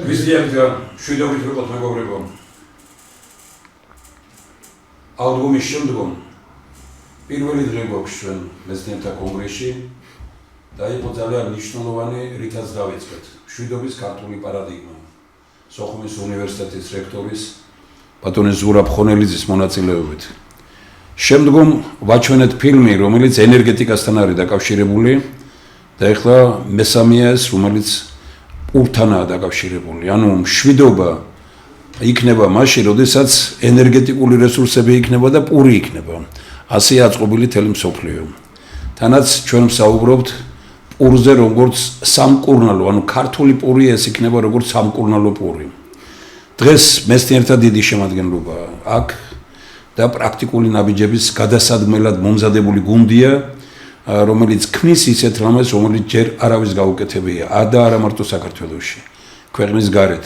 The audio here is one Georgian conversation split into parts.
ვიზიარდა შვიდობით ვიყოთ მეგობრებო. ალბომის შემდგომ პირველი დღე გვაქვს ჩვენ მეცნიერთა კონგრესში და იყო ძალიან მნიშვნელოვანი, რითაც დავიწყეთ. შვიდობის ქართული პარადიგმა. სოხუმის უნივერსიტეტის რექტორის ბატონი ზურაბ ხონელიძის მონაწილეობით. შემდგომ ვაჩვენეთ ფილმი, რომელიც ენერგეტიკასთან არის დაკავშირებული და ეხლა მესამეა ეს, რომელიც პურთანაა დაკავშირებული. ანუ მშვიდობა იქნება მაშინ, როდესაც ენერგეტიკული რესურსები იქნება და პური იქნება. ასეა აწყობილი მთელი მსოფლიო. თანაც ჩვენ ვსაუბრობთ პურზე როგორც სამკურნალო, ანუ ქართული პური ეს იქნება როგორც სამკურნალო პური. დღეს მეცნიერთა დიდი შემადგენლობა აქ და პრაქტიკული ნაბიჯების გადასადგმელად მომზადებული გუნდია, რომელიც ქმნის ისეთ რამეს, რომელიც ჯერ არავის გაუკეთებია, და არა მარტო საქართველოში, ქვეყნის გარეთ.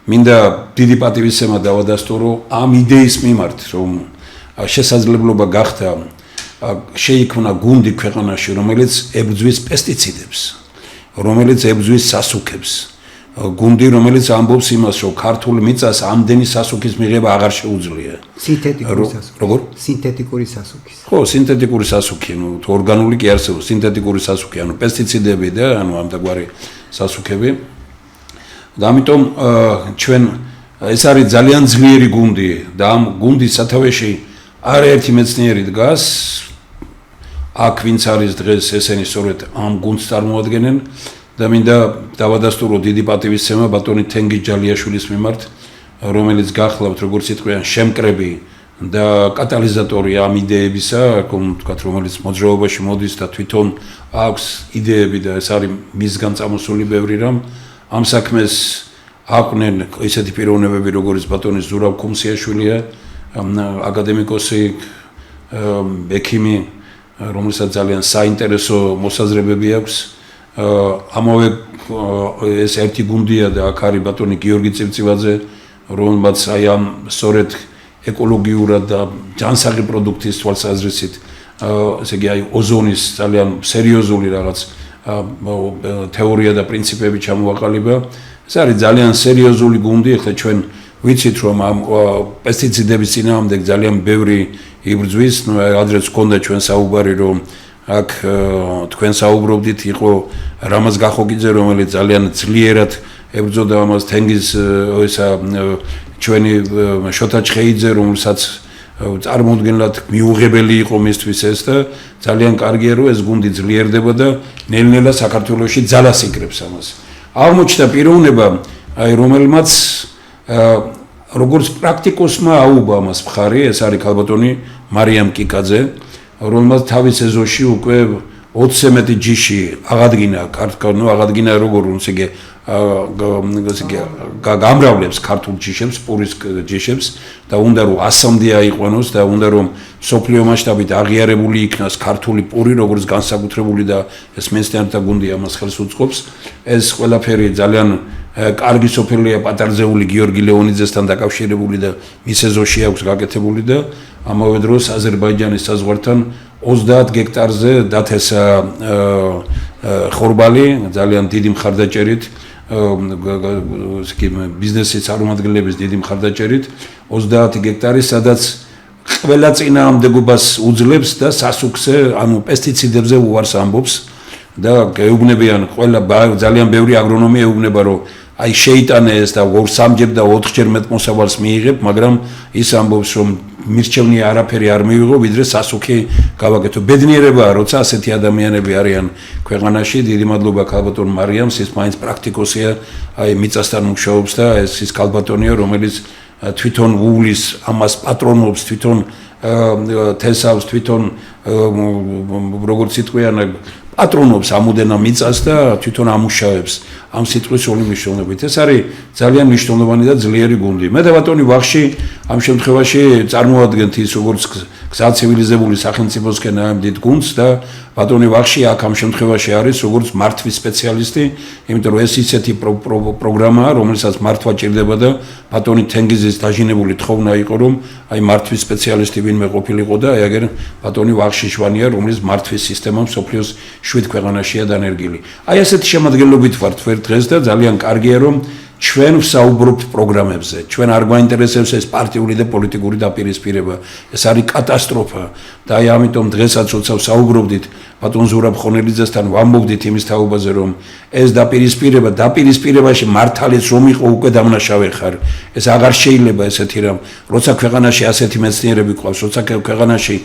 მინდა დიდი პატივისცემა დავადასტურო, რომ ამ იდეის მიმართ, რომ შესაძლებლობა გახდა შეიქმნა გუნდი ქვეყანაში, რომელიც ებრძვის პესტიციდებს, რომელიც ებრძვის სასუქებს. გუნდი, რომელიც ამბობს იმას, რომ ქართულ მიწას ამდენი სასუქის მიღება აღარ შეუძლია. სინთეტიკური სასუქი. როგორ? სინთეტიკური სასუქი. ხო, სინთეტიკური სასუქი, თუ ორგანული კი არსებობს, სინთეტიკური სასუქი, ანუ პესტიციდები და ამ დაგვარი სასუქები. და ამიტომ ჩვენ ეს არის ძალიან ძლიერი გუნდი და ამ გუნდის სათავეში არაერთი მეცნიერი დგას. აქ ვინც არის დღეს, ესენი სწორედ ამ გუნდს წარმოადგენენ. და მინდა დავადასტურო დიდი პატივისცემა ბატონი თენგიზ ჯალიაშვილის მიმართ, რომელიც გახლავთ როგორც იტყვიან შემკრები და კატალიზატორი ამ იდეებისა, თქვათ, რომელიც მოძრაობაში მოდის და თვითონ აქვს იდეები და ეს არის მისგან წამოსული ბევრი რამ. ამ საქმეს აყვნენ ისეთი პიროვნებები, როგორც ბატონი ზურაბ ხუმსიაშვილია, აკადემიკოსი, ექიმი, რომელსაც ძალიან საინტერესო მოსაზრებები აქვს. ამავე ეს ერთი გუნდია და აქ არის ბატონი გიორგი წივწივაძე, რომელმაც აი ამ სწორედ ეკოლოგიურად და ჯანსაღი პროდუქტის თვალსაზრისით, ესე იგი აი ოზონის ძალიან სერიოზული რაღაც თეორია და პრინციპები ჩამოაყალიბა. ეს არის ძალიან სერიოზული გუნდი, ახლა ჩვენ ვიცით რომ ამ პესტიციდების წინააღმდეგ ძალიან ბევრი იბრძვის, ნუ ადრეც გქონდა ჩვენ საუბარი რომ აქ თქვენ საუბრობდით, იყო რამაზ გახოკიძე, რომელიც ძალიან ძლიერად ებრძოდა ამას, თენგიზ ისა ჩვენი შოთა ჩხეიძე, რომელსაც წარმოუდგენლად მიუღებელი იყო მისთვის ეს და ძალიან კარგია რომ ეს გუნდი ძლიერდება და ნელ-ნელა საქართველოში ძალას იკრებს ამას. აღმოჩნდა პიროვნება, აი რომელმაც როგორც პრაქტიკოსმა აუба ამას მხარი, ეს არის ქალბატონი მარიამ კიკაძე, რომელმაც თავის ეზოში უკვე 20-ზე მეტი ჯიში აღადგინა, აღადგინა როგორ ისე გამრავლებს ქართულ ჯიშებს, პურის ჯიშებს და უნდა რომ 100-მდე აიყვანოს და უნდა რომ სოფლიო მასშტაბით აღიარებული იქნას ქართული პური, როგორც განსაკუთრებული და ეს მეცნიერთა გუნდი ამას ხელს უწყობს. ეს ყველაფერი ძალიან კარგი სოფელია პატარძეული გიორგი ლეონიძესთან დაკავშირებული და მის ეზოში აქვს გაკეთებული და ამავე დროს აზერბაიჯანის საზღვართან 30 გექტარზე დათესა ხორბალი, ძალიან დიდი მხარდაჭერით, ბიზნესის წარმომადგენლების დიდი მხარდაჭერით 30 გექტარი, სადაც ყველა წინააღმდეგობას უძლებს და სასუქზე, ანუ პესტიციდებზე უარს ამბობს და ეუბნებიან ყველა ძალიან ბევრი აგრონომი ეუბნება რომ აი შეიტანე ეს და 2-3ჯერ და 4ჯერ მეტ მოსავალს მიიღებ, მაგრამ ის ამბობს რომ მირჩევნია არაფერი არ მივიღო, ვიდრე სასუქი გავაკეთო. ბედნიერებაა, როცა ასეთი ადამიანები არიან ქვეყანაში. დიდი მადლობა ქალბატონ მარიამს, ის მაინც პრაქტიკოსია, აი მიწასთან მუშაობს და ეს ის ქალბატონია, რომელიც თვითონ უვლის ამას პატრონობს, თვითონ თესავს, თვითონ როგორც იტყვიან პატრონობს ამოდენა მიწას და თვითონ ამუშავებს ამ სიტყვის ორი მნიშვნელობით. ეს არის ძალიან მნიშვნელოვანი და ძლიერი გუნდი. მე და ბატონი ვახში ამ შემთხვევაში წარმოადგენთ ის როგორც გზა ცივილიზებული სახელმწიფოსკენ ამ დიდ გუნდს და ბატონი ვახში აქ ამ შემთხვევაში არის როგორც მართვის სპეციალისტი, იმიტომ რომ ეს ისეთი პროგრამაა, რომელსაც მართვა ჭირდება და ბატონი თენგიზის დაჟინებული თხოვნა იყო, რომ აი მართვის სპეციალისტი ვინმე ყოფილიყო და აი აგერ ბატონი ვახში შვანია, რომელიც მართვის სისტემა მსოფლიოს 7 ქვეყანაშია დანერგილი. აი ასეთი შემადგენლობით ვართ ვერ დღეს და ძალიან კარგია რომ ჩვენ ვსაუბრობთ პროგრამებზე. ჩვენ არ გვაინტერესებს ეს პარტიული და პოლიტიკური დაპირისპირება. ეს არის კატასტროფა და აი ამიტომ დღესაც როცა ვსაუბრობდით ბატონ ზურაბ ხონელიძესთან ვამბობდით იმის თაობაზე რომ ეს დაპირისპირებაში მართალიც რომ იყო უკვე დამნაშავე ხარ. ეს აღარ შეიძლება ესეთი რამ. როცა ქვეყანაში ასეთი მეცნიერები ყავს, როცა ქვეყანაში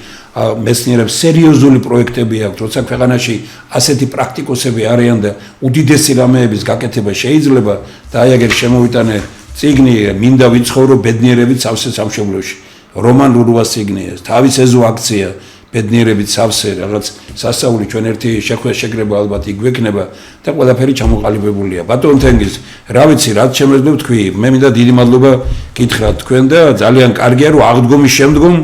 მეცნიერებს სერიოზული პროექტები აქვს, როცა ქვეყანაში ასეთი პრაქტიკოსები არიან და უდიდესი რამეების გაკეთება შეიძლება და აი აგერ შემოვიტანე წიგნი მინდა ვიცხოვრო ბედნიერებით სავსე სამშობლოში. რომან რურუას წიგნია ეს. თავის ეზო აქცია ბედნიერებით სავსე რაღაც სასწაული ჩვენ ერთი შეგრება ალბათ იგვექნება და ყველაფერი ჩამოყალიბებულია. ბატონ თენგიზ, რა ვიცი, რაც შემეძლო თქვი, მე მინდა დიდი მადლობა გითხრათ თქვენ და ძალიან კარგია რომ აღდგომის შემდგომ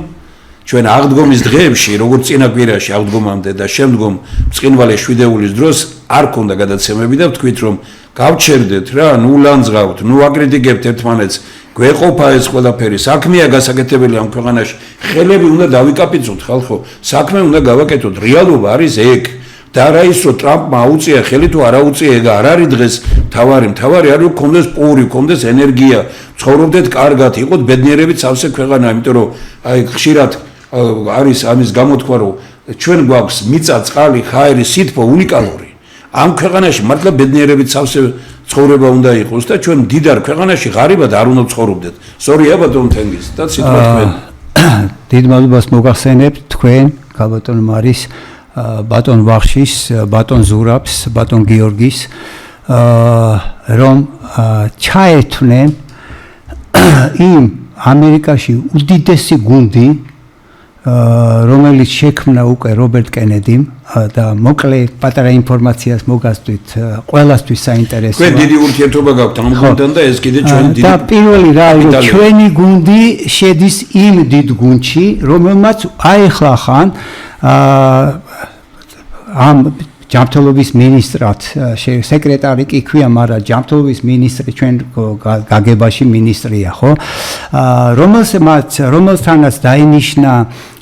ჩვენ აღდგომის დღეებში, როგორც წინა კვირაში აღდგომამდე და შემდგომ წყინვალე შვიდეულის დროს არ ქონდა გადაცემები და ვთქვით რომ გავჩერდეთ რა, ნუ ლანძღავთ, ნუ აკრიტიკებთ ერთმანეთს, გვეყოფა ეს ყველაფერი, საქმეა გასაკეთებელი ამ ქვეყანაში, ხელები უნდა დავიკაპიცოთ ხალხო, საქმე უნდა გავაკეთოთ, რეალობა არის ეგ. და არა ის რომ ტრამპმა აუწია ხელი თუ არ აუწია ეგ არ არის დღეს თავარი არის რომ გქონდეს პური, გქონდეს ენერგია, ცხოვრობდეთ კარგად, იყოთ ბედნიერებით სავსე ქვეყანა, იმიტომ რომ აი ხშირად არის ამის გამოთქვა რომ ჩვენ გვაქვს მიწა, წყალი, ხაერი, სითბო უნიკალური. ამ ქვეყანაში მართლა ბედნიერებით სავსე ცხოვრება უნდა იყოს და ჩვენ დიდარ ქვეყანაში ღარიბად არ უნდა ცხოვრობდეთ. სწორია ბატონ თენგიზ და სიტყვა თქვენ. დიდ მადლობას მოგახსენებთ თქვენ, გაბატონ მარის, ბატონ ვახშის, ბატონ ზურაბს, ბატონ გიორგის, რომ ჩაერთვნენ იმ ამერიკაში უდიდესი გუნდი, რომელიც შექმნა უკვე რობერტ კენედიმ და მოკლე პატარა ინფორმაციას მოგასწვით ყველასთვის საინტერესოა. თქვენ დიდი ურთიერთობა გაქვთ ამ გუნდთან და ეს კიდე ჩვენი დიდი და პირველი რა არის ჩვენი გუნდი შედის იმ დიდ გუნდში, რომელმაც აეხლა ამ ჯანმრთელობის ministrat სეკრეტარი კი ქვია, მაგრამ ჯანმრთელობის ministri ჩვენ გაგებაში ministrია, ხო? რომელთანაც დაინიშნა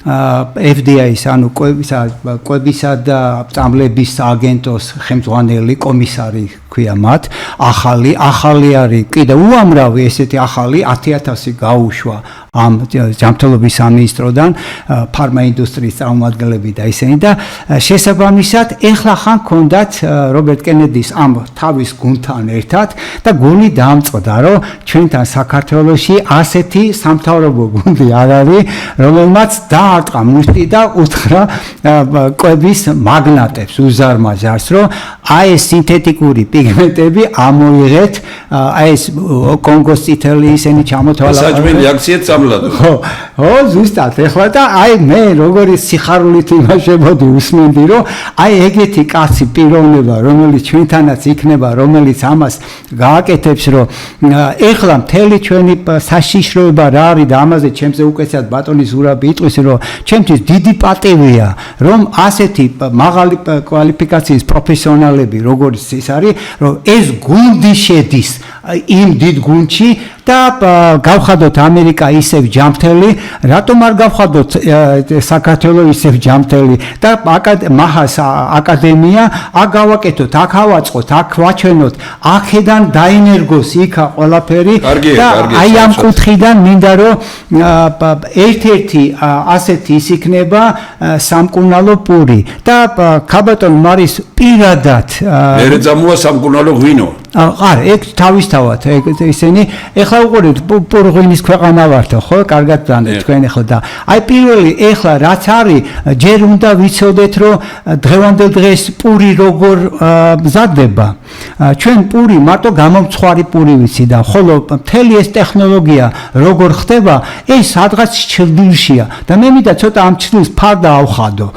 FDA-ის ანუ კვებისა და წამლების აგენტოს ხელმძღვანელი კომისარი ქვია მათ, ახალი არის კიდე უამრავი ესეთი ახალი 10,000 გაუშვა ამ ჯანმრთელობის სამინისტროდან ფარმა ინდუსტრიის წარმომადგენლები და ისინი და შესაბამისად ეხლა ხან ქონდათ რობერტ კენედის ამ თავის გუნდთან ერთად და გული დამწყდა რომ ჩვენთან საქართველოში ასეთი სამთავრობო გუნდი არ არის, რომელმაც დაარტყა მუშტი და უთხრა კვების მაგნატებს უზარმაზ ჟარს რომ აი ეს სინთეტიკური პიგმენტები ამოიღეთ, აი ეს კონგოს წითელი ისინი ჩამოთვალა. საჭმელი აქციეთ სამლადო. ხო, ზუსტად. ეხლა და აი მე როგორი სიხარულით იმაშებოდი უსმენდი რომ აი ეგეთი კაცი პიროვნება, რომელიც ჩვენთანაც იქნება, რომელიც ამას გააკეთებს, რომ ეხლა მთელი ჩვენი საშიშროება რა არის და ამაზე ჩემზე უკეთესად ბატონი ზურაბი იტყვის, რომ ჩემთვის დიდი პატივია, რომ ასეთი მაღალი კვალიფიკაციის პროფესიონალები, როგორც ის არის, რომ ეს გუნდი შედის იმ დიდ გუნდში და გავხადოთ ამერიკა ისევ ჯანმრთელი, რატომ არ გავხადოთ საქართველოს ისევ ჯანმრთელი და მაჰას აკადემია აქ გავაკეთოთ, აქ ავაწყოთ, აქ ვაჩვენოთ, აქედან დაინერგოს იქა ყველაფერი და აი ამ კუთხიდან მინდა რომ ერთ-ერთი ასეთი ის იქნება სამკურნალო პური და ქაბატონ მარის პირადად მე ძამოა სამკურნალო ღვინო არ ეგ თავისთავად ეგ ისინი ეხლა უყურეთ პურღვინის ქვეყანა ვართ ხო კარგად დანდეთ თქვენ ეხლა და აი პირველი ეხლა რაც არის ჯერ უნდა ვიცოდეთ რომ დღევანდელ დღეს პური როგორ მზადდება ჩვენ პური მარტო გამომცხვარი პური ვიცი და ხოლო მთელი ეს ტექნოლოგია როგორ ხდება ეს სადღაც ჩრდილშია და მე მინდა ცოტა ამ ჩრდილს ფარდა ავხადო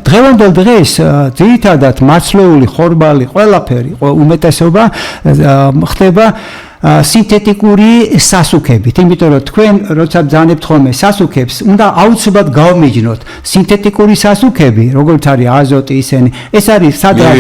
დღევანდელ დღეს ძირითადად მაცლეული ხორბალი ყველაფერი უმეტესობა ხდება სინთეტიკური სასუქებით, იმიტომ რომ თქვენ როცა ბრძანებთ ხოლმე სასუქებს, უნდა აუცილებლად გავმეჯნოთ სინთეტიკური სასუქები, როგორც არის აზოტი ისენი, ეს არის სადღაც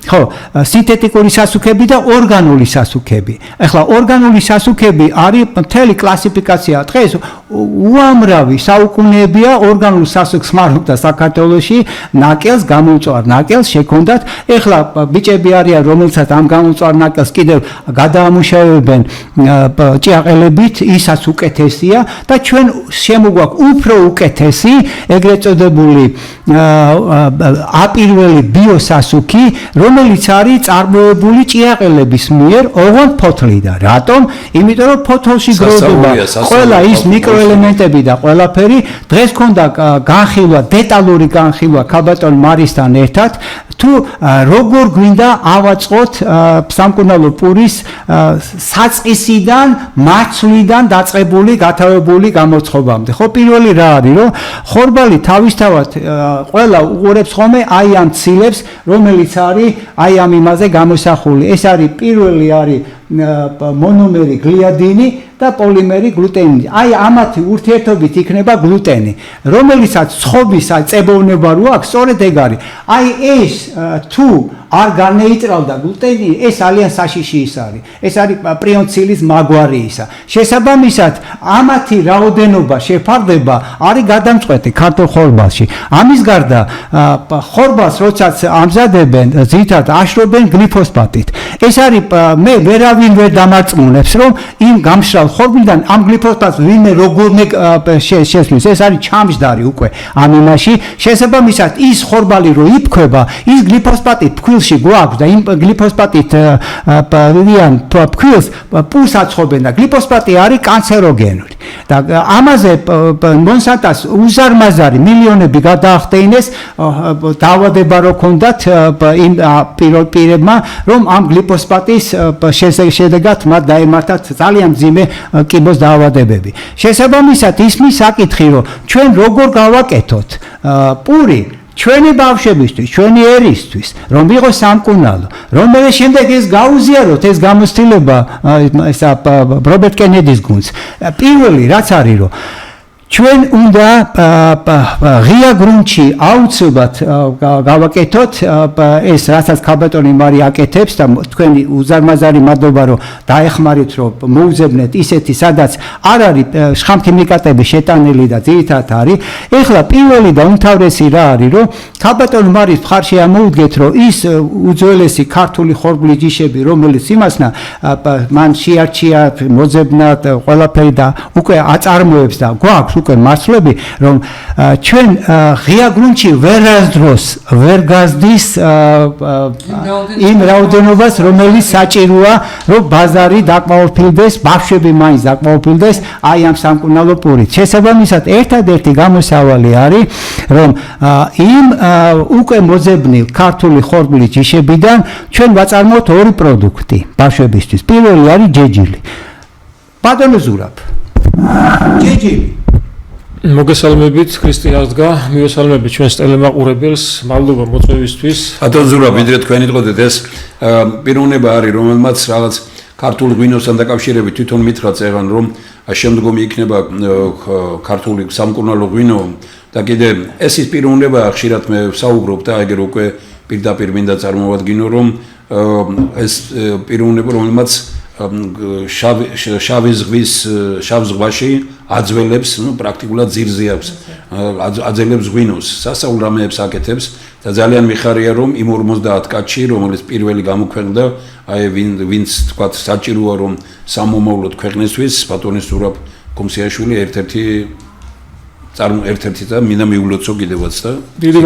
ხო, სინთეტიკური სასუქები და ორგანული სასუქები. ახლა ორგანული სასუქები არის მთელი კლასიფიკაცია. დღეს უამრავი საუკუნეებია ორგანულ სასუქს ხმარობდა საქართველოში, ნაკელს, გამოუწვარ ნაკელს შექონდათ. ახლა ბიჭები არიან, რომელსაც ამ გამოუწვარ ნაკელს კიდევ გადაამუშავებენ ჭიაყელებით, ისაც უკეთესია და ჩვენ შემოგვაქვს უფრო უკეთესი, ეგრეთ წოდებული აპირველი ბიოსასუქი, რომელიც არის წარმოებული ჭიაყელების მიერ ოღონდ ფოთლიდან. რატომ? იმიტომ რომ ფოთოლში გროვდება ყველა ის მიკროელემენტები და ყველაფერი. დღეს ქონდა განხილვა, დეტალური განხილვა ქალბატონ მარისთან ერთად, თუ როგორ გვინდა ავაწყოთ სამკურნალო პურის საწყისიდან, მარცვლიდან დაწყებული, გათავებული გამოცხობამდე. ხო, პირველი რა არის, რომ ხორბალი თავისთავად ყველა უყურებს ხოლმე აი ამ ცილებს, რომელიც არის აი ამ იმაზე გამოსახული. ეს არის პირველი არის მონომერი გლიადინი და პოლიმერი გლუტენი. აი ამათი ურთიერთობით იქნება გლუტენი, რომელიცაც ცხობის წებოვნება რო აქვს, სწორედ ეგ არის. აი ეს თუ არ განეიტრალდა გლუტენი, ეს ძალიან საშიში ის არის. ეს არის პრიონცილის მაგვარი ისა. შესაბამისად, ამათი რაოდენობა შეფარდება არის გადამწყვეტი ქართულ ხორბალში. ამის გარდა ხორბალს როდესაც ამზადებენ, ძირითადად აშრობენ გლიფოსფატით. ეს არის მე ვერავინ ვერ დამარწმუნებს, რომ იმ გამშრალ ხორბლიდან ამ გლიფოსფატს ვინმე როგორმე შესვლის. ეს არის ჩამჯდარი უკვე ამ იმაში. შესაბამისად, ის ხორბალი რო იფქვება, ის გლიფოსფატი ფქვილში გვაქვს და იმ გლიფოსფატით ფქვილს პულს აცხობენ და გლიფოსფატი არის კანცეროგენური. და ამაზე მონსანტას უზარმაზარი მილიონები გადაახდენეს დაავადება რო ქონდათ იმ პირებმა, რომ ამ გლიფოსფატის შედეგად მათ დაემართათ ძალიან მძიმე კიბოს დაავადებები. შესაბამისად, ისმის საკითხი, რომ ჩვენ როგორ გავაკეთოთ პური ჩვენი ბავშვებისთვის, ჩვენი ერისთვის, რომ იყოს სამკურნალო, რომელიც შემდეგ ეს გაუზიაროთ, ეს გამოცდილება ესა რობერტ კენედის გუნდს. პირველი რაც არის, რომ ჩვენ უნდა ღია გრუნტში აუცილებლად გავაკეთოთ ეს, რასაც ქალბატონი მარი აკეთებს და თქვენი უზარმაზარი მადლობა, რომ დაეხმარით, რომ მოუძებნეთ ისეთი, სადაც არ არის შხამქიმიკატები შეტანილი და ძირითადად არის. ეხლა პირველი და უმთავრესი რა არის, რომ ქალბატონ მარის მხარში ამოუდგეთ, რომ ის უძველესი ქართული ხორბლის ჯიშები, რომელიც იმასნა მან შეარჩია, მოძებნა ყველაფერი და უკვე აწარმოებს და გვაქვს უკვე მარცვლები, რომ ჩვენ ღია გრუნტში ვერასდროს ვერ გაზდის იმ რაოდენობას, რომელიც საჭიროა, რომ ბაზარი დაკმაყოფილდეს, ბავშვები მაინც დაკმაყოფილდეს აი ამ სამკურნალო პურით. შესაბამისად, ერთადერთი გამოსავალი არის, რომ იმ უკვე მოძებნილ ქართული ხორბლის ჯიშებიდან ჩვენ ვაწარმოოთ ორი პროდუქტი ბავშვებისთვის. პირველი არის ჯეჯილი. ბატონო ზურაბ, ჯეჯილი. მოგესალმებით, ქრისტიანს დგა, მივესალმებით ჩვენს ტელემაყურებელს, მადლობა მოწვევისთვის. ბატონო ზურაბ, ვიდრე თქვენ იტყოდეთ, ეს პიროვნება არის, რომელმაც რაღაც ქართული ღვინოსთან დაკავშირებით თვითონ მითხრა წეღან, რომ შემდგომი იქნება ქართული სამკურნალო ღვინო და კიდე ეს ის პიროვნება ხშირად მე ვსაუბრობ და ეგერ უკვე პირდაპირ მინდა წარმოვადგინო, რომ ეს პიროვნება, რომელმაც შავი ზღვაში აძველებს, პრაქტიკულად ძირზე აქვს, აძელებს ღვინოს, სასაულ რამეებს აკეთებს და ძალიან მიხარია, რომ იმ 50 კაცში, რომელიც პირველი გამოქვეყნდა, აი ვინც თქვათ საჭიროა, რომ სამომავლოდ ქვეყნისთვის ბატონი ზურაბ კუმსიაშვილი ერთ-ერთი და მინდა მიულოცო კიდევაც და დიდი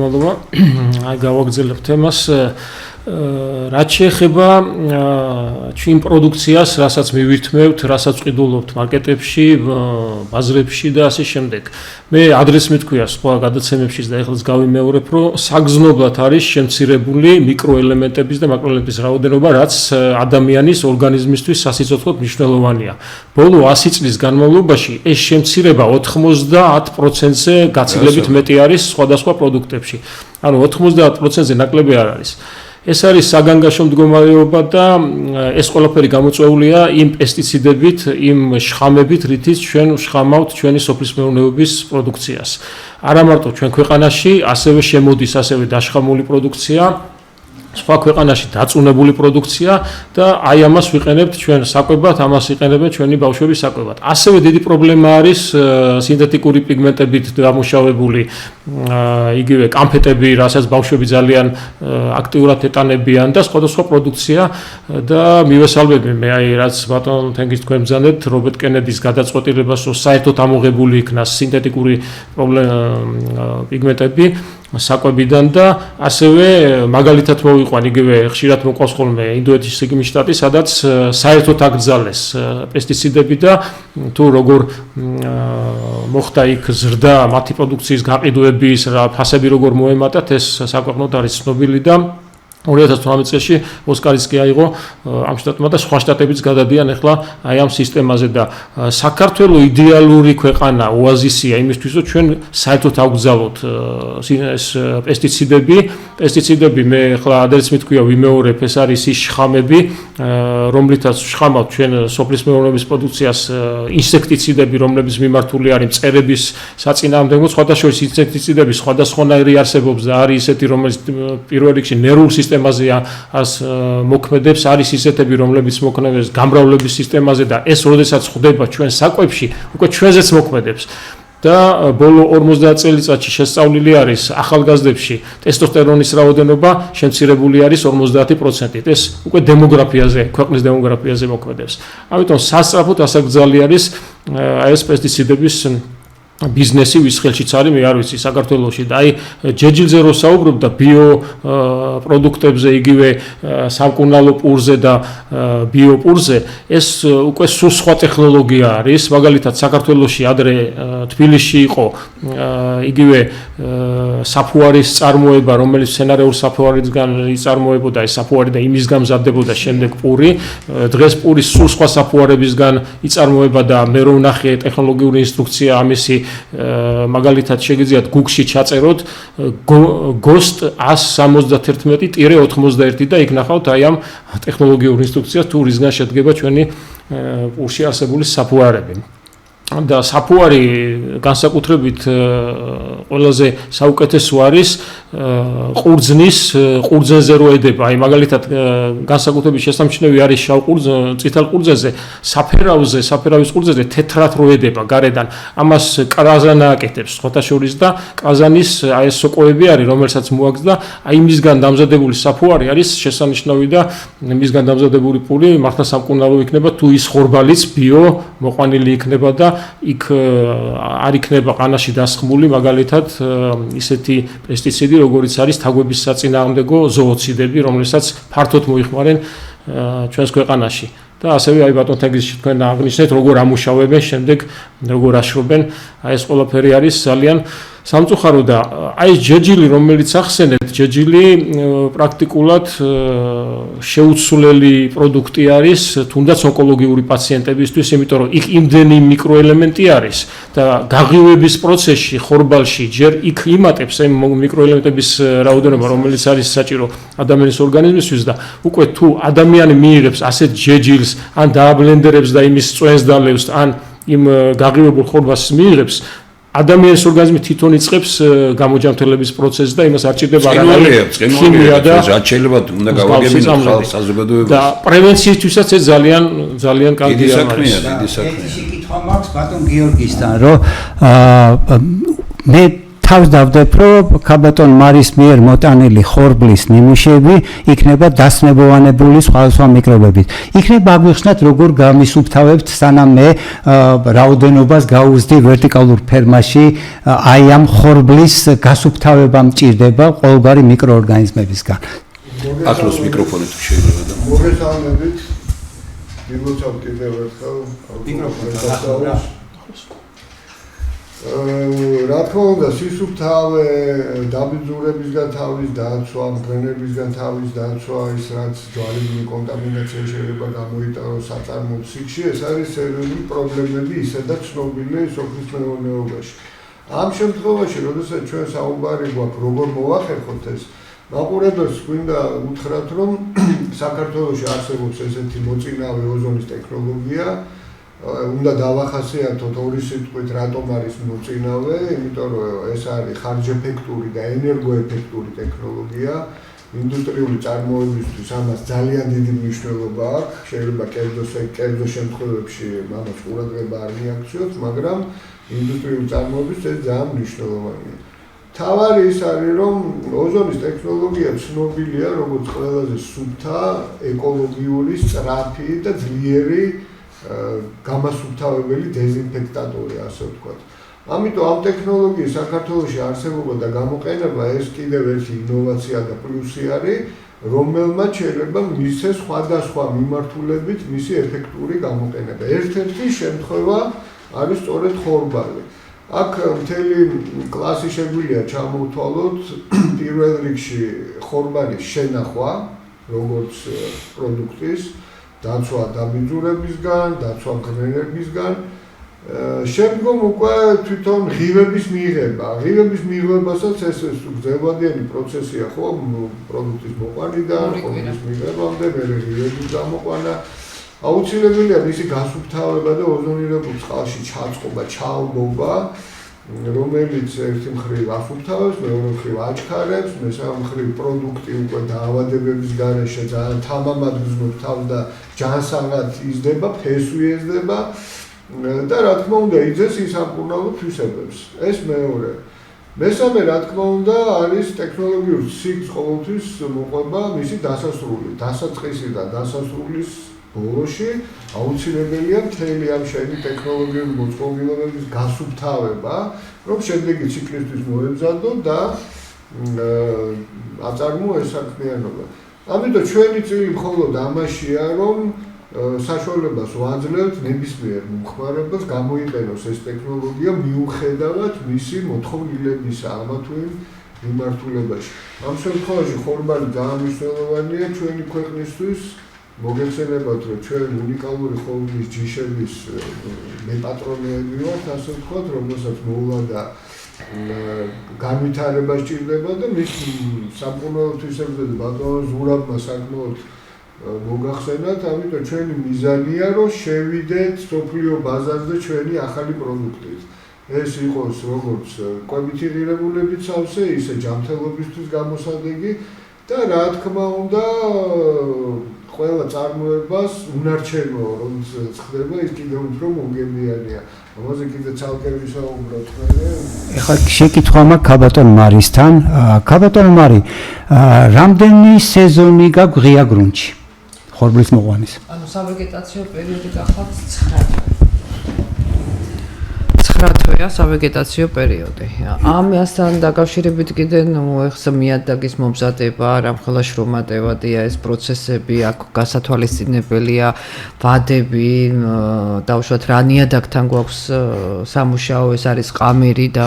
მადლობა. აი გავაგრძელებ თემას. რაც შეეხება ჩვენ პროდუქციას, რასაც მივირთმევთ, რასაც ყიდულობთ მარკეტებში, ბაზრებში და ასე შემდეგ. მე ადრესს მეთქვია სხვა გადაცემებშიც და ეხლაც გავიმეორებ, რომ საგრძნობლად არის შემცირებული მიკროელემენტების და მაკროელემენტების რაოდენობა, რაც ადამიანის ორგანიზმისთვის სასიცოცხლოდ მნიშვნელოვანია. ბოლო 100 წლის განმავლობაში ეს შემცირება 90%-ზე გაცილებით მეტი არის სხვადასხვა პროდუქტებში. ანუ 90%-ზე ნაკლები არ არის. ეს არის საგანგაშო მდგომარეობა და ეს ყველაფერი გამოწვეულია იმ პესტიციდებით, იმ შხამებით, რითიც ჩვენ ვშხამავთ ჩვენი სოფლის მეურნეობის პროდუქციას. არა მარტო ჩვენ ქვეყანაში, ასევე შემოდის ასევე დაშხამული პროდუქცია, სხვა ქვეყანაში დაწუნებული პროდუქცია და აი ამას ვიყენებთ ჩვენ საკვებად, ამას იყენებენ ჩვენი ბავშვები საკვებად. ასევე დიდი პრობლემა არის სინთეთიკური პიგმენტებით დამუშავებული იგივე კამფეტები, რასაც ბავშვები ძალიან აქტიურად ეტანებიან და სხვადასხვა პროდუქცია და მივესალმები მე აი რაც ბატონ თენგის თქვენ ბრძანებთ რობერტ კენედის გადაწყვეტილებას, რომ საერთოდ ამოღებული იქნას სინთეთიკური პიგმენტები საკვებიდან და ასევე მაგალითად მოვიყვან იგივე ხშირად მოყავს ხოლმე ინდოეთის სიგმის შტატი, სადაც საერთოდ აკრძალეს პესტიციდები და თუ როგორ მოხდა იქ ზრდა მათი პროდუქციის გაყიდვების ფასები როგორ მოემატათ, ეს საკვებად არის ცნობილი და 2018 წელს ოსკარის კი აიღო ამ შტატმა და სხვა შტატებიც გადადიან ახლა აი ამ სისტემაზე და საქართველოს იდეალური ქვეყანა ოაზისია იმისთვის რომ ჩვენ საერთოდ ავგზავნოთ ეს პესტიციდები მე ახლა ადრეც მithქვია ვიმეორებ ეს არის ის შხამები რომლითაც ვშხამავთ ჩვენ სოფლის მეურნეობის პროდუქციას ინსექტიციდები რომლებიც მიმართული არის მწერების საწინააღმდეგო სხვადასხვა ინსექტიციდები სხვადასხვანაირი არსებობს და არის ისეთი რომელიც პირველ რიგში ნერვულ სისტემაზეა მოქმედებს არის ისეთები რომლებიც მოქმედებს გამრავლების სისტემაზე და ეს როდესაც ხდება ჩვენ საკვებში უკვე ჩვენზეც მოქმედებს და ბოლო 50 წელიწადში შესწავლილი არის ახალგაზრდებში ტესტოსტერონის რაოდენობა შემცირებული არის 50%. ეს უკვე დემოგრაფიაზე, ქვეყნის დემოგრაფიაზე მოქმედებს. ამიტომ სასწრაფოდ ასაკრძალი არის ეს პესტიციდების ბიზნესი ვის ხელშიც არის მე არ ვიცი საქართველოში და აი ჯეჯილზე რო საუბრობ და ბიო პროდუქტებზე იგივე სამკურნალო პურზე და ბიო პურზე ეს უკვე სულ სხვა ტექნოლოგია არის მაგალითად საქართველოში ადრე თბილისში იყო იგივე საფუარის წარმოება რომელიც სცენარეულ საფუარისგან იწარმოებოდა ეს საფუარი და იმისგან მზადდებოდა შემდეგ პური დღეს პურის სულ სხვა საფუარებისგან იწარმოება და მე რო ვნახე ტექნოლოგიური ინსტრუქცია ამისი მაგალითად შეგიძლიათ Google-ში ჩაწეროთ GOST 171-91 და იქ ნახავთ აი ამ ტექნოლოგიურ ინსტრუქციას თუ რისგან შედგება ჩვენი პურში არსებული საფუარები. და საფუარი განსაკუთრებით ყველაზე საუკეთესო არის ყურძენზე რო ედება. აი მაგალითად განსაკუთრებით შესამჩნევი არის შავ წითელ ყურძენზე, საფერავის ყურძენზე თეთრად რო ედება გარედან. ამას კრაზანა აკეთებს სხვათა შორის და კრაზანის აი ეს სოკოები არის, რომელსაც მოაქვს და აი მისგან დამზადებული საფუარი არის შესანიშნავი და მისგან დამზადებული პური მართლა სამკურნალო იქნება თუ ის ხორბალიც ბიო მოყვანილი იქნება და იქ არ იქნება ყანაში დასხმული მაგალითად ისეთი პესტიციდი როგორიც არის თაგვების საწინააღმდეგო ზოოციდები რომელსაც ფართოდ მოიხმარენ ჩვენს ქვეყანაში და ასევე აი ბატონ თენგიზში თქვენ აღნიშნეთ როგორ ამუშავებენ შემდეგ როგორ აშრობენ აი ეს ყველაფერი არის ძალიან სამწუხარო და აი ჯეჯილი რომელიც ახსენეთ ჯეჯილი პრაქტიკულად შეუცვლელი პროდუქტი არის თუნდაც ონკოლოგიური პაციენტებისთვის იმიტომ რომ იქ იმდენი მიკროელემენტი არის და გაღივების პროცესში ხორბალში ჯერ იქ იმატებს ამ მიკროელემენტების რაოდენობა რომელიც არის საჭირო ადამიანის ორგანიზმისთვის და უკვე თუ ადამიანი მიიღებს ასეთ ჯეჯილს ან დააბლენდერებს და იმის წვენს დალევს ან იმ გაღივებულ ხორბალს მიიღებს ადამიანის ორგანიზმი თვითონ იწყებს გამოჯანმრთელების პროცესს და იმას არ ჭირდება არანაირი ქიმია და რაც შეიძლება უნდა გავაგებინოთ ხალხ საზოგადოებას და პრევენციისთვისაც ეს ძალიან კარგი არის. დიდი საქმეა. ეს კითხვა მაქვს ბატონ გიორგისთან, რომ მე თავს დავდებ, რომ ქაბატონ მარის მიერ მოტანილი ხორბლის ნიმუშები იქნება დასნებოვანებული სხვადასხვა მიკრობებით. იქნება აგვიხსნათ როგორ გამისუფთავებთ სანამ მე რაოდენობას გაუზდი ვერტიკალურ ფერმაში აი ამ ხორბლის გასუფთავება მჭირდება ყოველგვარი მიკროორგანიზმებისგან. ახლოს მიკროფონი თუ შეიძლება და მოგესალმებით. გილოცავ კიდევ ერთხელ მიკროფონს. რა თქმა უნდა, სისუფთავე, დაბინძურებისგან თავის დაცვა, მგრენებისგან თავის დაცვა, ის რაც ჯვალებრივი კონტამინაცია შეიძლება გამოიტანოს საწარმოო ციკლში, ეს არის სერიოზული პრობლემები ისედაც ცნობილი სოფლის მეურნეობაში. ამ შემთხვევაში, როდესაც ჩვენ საუბარი გვაქვს, როგორ მოვახერხოთ ეს, მაყურებელს გვინდა უთხრათ, რომ საქართველოში არსებობს ესეთი მოწინავე ოზონის ტექნოლოგია. უნდა დავახასიათოთ ორი სიტყვით, რატომ არის მოწინავე, იმიტომ რომ ეს არის ხარჯეფექტური და ენერგოეფექტური ტექნოლოგია. ინდუსტრიული წარმოებისთვის ამას ძალიან დიდი მნიშვნელობა აქვს. შეიძლება კერძო შემთხვევებში ამას ყურადღება არ მიაქციოთ, მაგრამ ინდუსტრიული წარმოებისთვის ეს ძალიან მნიშვნელოვანია. თავარი ის არის, რომ ოზონის ტექნოლოგია ცნობილია როგორც ყველაზე სუფთა, ეკოლოგიური, სწრაფი და ძლიერი გამასუფთავებელი დეზინფექტატორი, ასე ვთქვათ. ამიტომ ამ ტექნოლოგიის საქართველოში არსებობა და გამოყენება ეს კიდევ ერთი ინოვაცია და პლუსი არის, რომელმაც შეიძლება მისცეს სხვადასხვა მიმართულებით მისი ეფექტური გამოყენება. ერთ-ერთი შემთხვევა არის სწორედ ხორბალი. აქ მთელი კლასი შეგვიძლია ჩამოვთვალოთ პირველ რიგში ხორბალის შენახვა, როგორც პროდუქტის, დაცვა დამიძურებისგან, დაცვა მღრღნელებისგან, შემდგომ უკვე თვითონ ღივების მიღება. ღივების მიღებასაც ეს გრძელვადიანი პროცესია ხო, პროდუქტის მოყვანიდან, ხორბლის მიღებამდე, მერე ღივების გამოყვანა. აუცილებელია მისი გასუფთავება და ოზონირებულ წყალში ჩაწყობა, ჩაალბობა, რომელიც ერთი მხრივ ასუფთავებს, მეორე მხრივ აჩქარებს, მესამე მხრივ პროდუქტი უკვე დაავადებების გარეშე ძალიან თამამად გრძნობს თავს და ჯანსაღად იზრდება, ფესვი ეზრდება და რა თქმა უნდა იძეს ის სამკურნალო თვისებებს. ეს მეორე. მესამე რა თქმა უნდა არის ტექნოლოგიური ციკლს ყოველთვის მოყვება მისი დასასრული, დასაწყისი და დასასრულის ბოლოში აუცილებელია მთელი ამ შენი ტექნოლოგიური მოწყობილობების გასუფთავება, რომ შემდეგი ციკლისთვის მოემზადო და აწარმოო ეს საქმიანობა. ამიტომ ჩვენი წილი მხოლოდ ამაშია, რომ საშუალებას ვაძლევთ ნებისმიერ მომხმარებელს გამოიყენოს ეს ტექნოლოგია მიუხედავად მისი მოთხოვნილებისა ამა თუ იმ მიმართულებაში. ამ შემთხვევაში ხორბალი ძალიან მნიშვნელოვანია ჩვენი ქვეყნისთვის. მოგეხსენებათ, რომ ჩვენ უნიკალური ხორბლის ჯიშების მეპატრონეები ვართ, ასე ვთქვათ, რომელსაც მოვლა და განვითარება სჭირდება და მის სამკურნალო თვისებებზე ბატონ ზურაბმა საკმაოდ მოგახსენათ, ამიტომ ჩვენი მიზანია, რომ შევიდეთ სოფლიო ბაზარზე ჩვენი ახალი პროდუქტით. ეს იყოს როგორც კვებითი ღირებულებით სავსე, ისე ჯანმრთელობისთვის გამოსადეგი და რა თქმა უნდა ყველა წარმოებას უნარჩენო რომელიც ხდება ის კიდევ უფრო მომგებიანია. ამაზე კიდე ცალკე ვისაუბროთ მე. ეხლა შეკითხვა მაქვს ქაბატონ მარისთან. ქაბატონ მარი, რამდენი სეზონი გაქვს ღია გრუნტში ხორბლის მოყვანის? ანუ სავეგეტაციო პერიოდი გახლავთ 9 თვეა სავეგეტაციო პერიოდი. ამასთან დაკავშირებით კიდე ეხლა მიადაგის მომზადება, რამხელა შრომატევადია ეს პროცესები, აქ გასათვალისწინებელია ვადები, დავუშვათ რა ნიადაგთან გვაქვს სამუშაო, ეს არის ყამერი და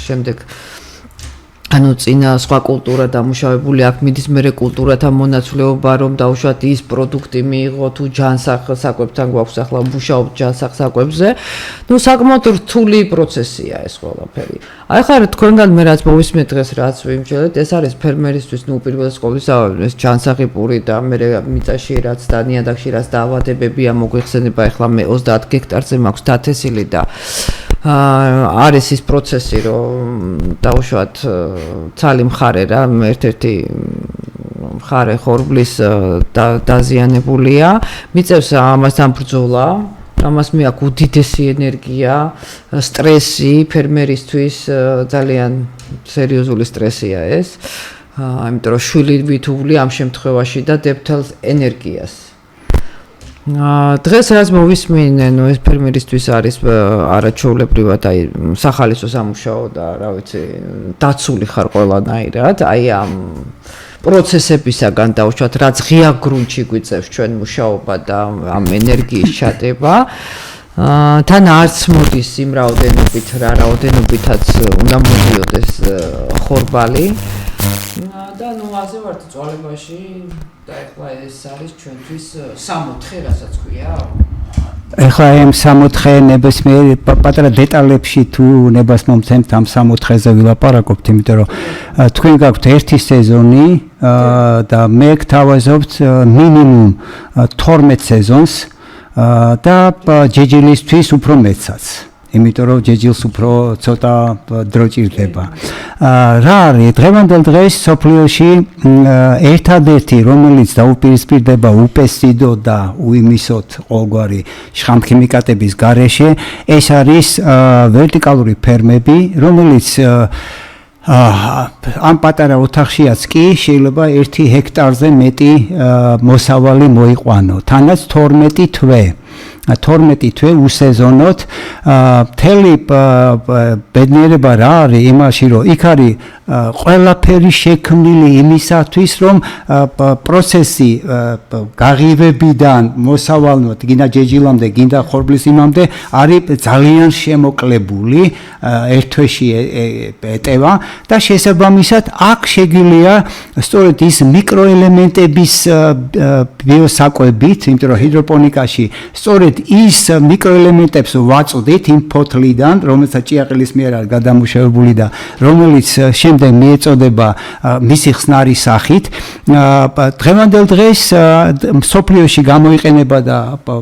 შემდეგ ანუ წინა სხვა კულტურა დამუშავებული აქ მიდის მერე კულტურათა მონაცვლეობა რომ დავუშვათ ის პროდუქტი მიიღო თუ ჯანსაღ საკვებთან გვაქვს ახლა მუშაობთ ჯანსაღ საკვებზე ნუ საკმაოდ რთული პროცესია ეს ყველაფერი აი ხარ თქვენგან მე რაც მოვისმენთ დღეს რაც ვიმჯერეთ ეს არის ფერმერისთვის ნუ პირველს ყოვლისა ეს ჯანსაღი პური და მერე მიწაში რაც და ნიადაგში რაც დაავადებებია მოგვიხსენება ახლა მე 30 ჰექტარზე მაქვს დათესილი და არის ის პროცესი რომ დავუშვათ ცალი მხარე რა ერთ-ერთი მხარე ხორბლის დაზიანებულია მიწევს ამასთან ბრძოლა ამას მეაქვს უდიდესი ენერგია სტრესი ფერმერისთვის ძალიან სერიოზული სტრესია ეს იმიტომ რომ შვილი ვითუვლი ამ შემთხვევაში და დებთელს ენერგიას დღეს რაც მოვისმინე, ნუ ეს ფერმერისთვის არის არაჩვეულებრივად აი სახალისო სამუშაო და რა ვიცი, დაცული ხარ ყველანაირად, აი ამ პროცესებისაგან დავუშვათ, რაც ღია გრუნტში გვიწევს ჩვენ მუშაობა და ამ ენერგიის ჩატება. თან არც მოდის იმ რაოდენობით, რა რაოდენობითაც უნდა მოდიოდეს ხორბალი. და ნუ ასე ვართ წვალებაში და ეხლა ეს არის ჩვენთვის 60, რასაც ქვია. ეხლა ამ 64 ნებისმიერ პატარა დეტალებში თუ ნებას მომცემთ ამ 64-ზე ვილაპარაკობთ, იმიტომ რომ თქვენ გაქვთ ერთი სეზონი და მე გთავაზობთ მინიმუმ 12 სეზონს და ჯეჯილისთვის უფრო მეცაც. იმიტომ რომ ჯეჯილს უფრო ცოტა დრო ჭირდება. რა არის დღევანდელ დღეს სოფლიოში ერთადერთი რომელიც დაუპირისპირდება უპესტიდო და უიმისოთ ყოველგვარი შხამქიმიკატების გარეშე, ეს არის ვერტიკალური ფერმები, რომელიც ამ პატარა ოთახშიაც კი შეიძლება 1 ჰექტარზე მეტი მოსავალი მოიყვანო. თანაც 12 თვე 12 თვე უსეზონოდ მთელი ბედნიერება რა არის იმაში, რომ იქ არის ყველაფერი შექმნილი იმისათვის, რომ პროცესი გაღივებიდან მოსავალნოთ, გინდა ჯეჯილამდე, გინდა ხორბლის იმამდე არის ძალიან შემოკლებული, ერთ თვეში ეტევა და შესაბამისად აქ შეგვიძლია სწორედ ის მიკროელემენტების ბიოსაკვებით, იმიტომ რომ ჰიდროპონიკაში სწორედ ის მიკროელემენტებს ვაწვდით იმ ფოთლიდან, რომელსაც ჭიაყელის მიერ არის გადამუშავებული და რომელიც შემდეგ მიეწოდება მისი ხსნარის სახით. დღევანდელ დღეს მსოფლიოში გამოიყენება და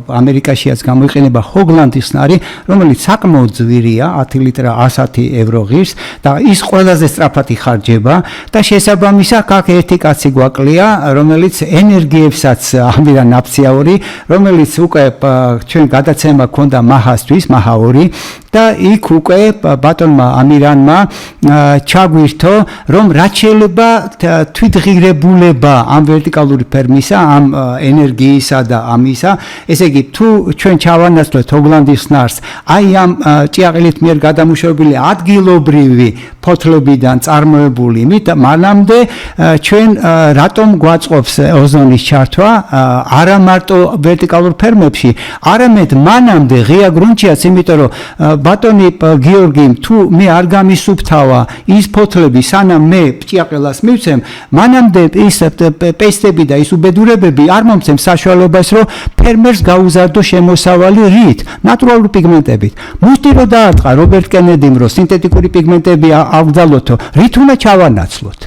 ამერიკაშიაც გამოიყენება ჰოგლანდის ხსნარი, რომელიც საკმაოდ ძვირია, 10 ლიტრა 110 евро ღირს და ის ყველაზე სწრაფად იხარჯება და შესაბამისად აქ ერთი კაცი გვაკლია, რომელიც ენერგიებსაც ამირა ნაფციაური, რომელიც უკვე ჩვენ გადაცემა ქონდა მაჰასთვის, მაჰა 2 და იქ უკვე ბატონმა ამირანმა ჩაგვირთო, რომ რაც შეიძლება თვითღირებულება ამ ვერტიკალური ფერმისა, ამ ენერგიისა და ამისა, ესე იგი თუ ჩვენ ჩავანაცვლოთ ჰოგლანდის ხსნარს, აი ამ ჭიაყელით მიერ გადამუშავებული ადგილობრივი ფოთლებიდან წარმოებული იმით, მანამდე ჩვენ რატომ გვაწყობს ოზონის ჩართვა არა მარტო ვერტიკალურ ფერმებში, არამედ მანამდე ღია გრუნტშიაც, იმიტომ რომ ბატონი გიორგიმ თუ მე არ გამისუფთავა ის ფოთლები, სანამ მე ჭიაყელას მივცემ, მანამდე ის პესტები და ის უბედურებები არ მომცემ საშუალებას, რომ ფერმერს გაუზარდო შემოსავალი რით, ნატურალური პიგმენტებით. მუსტი რო დაარტყა რობერტ კენედიმ, რომ სინთეტიკური პიგმენტები ავგზავნოთო, რით უნდა ჩავანაცვლოთ?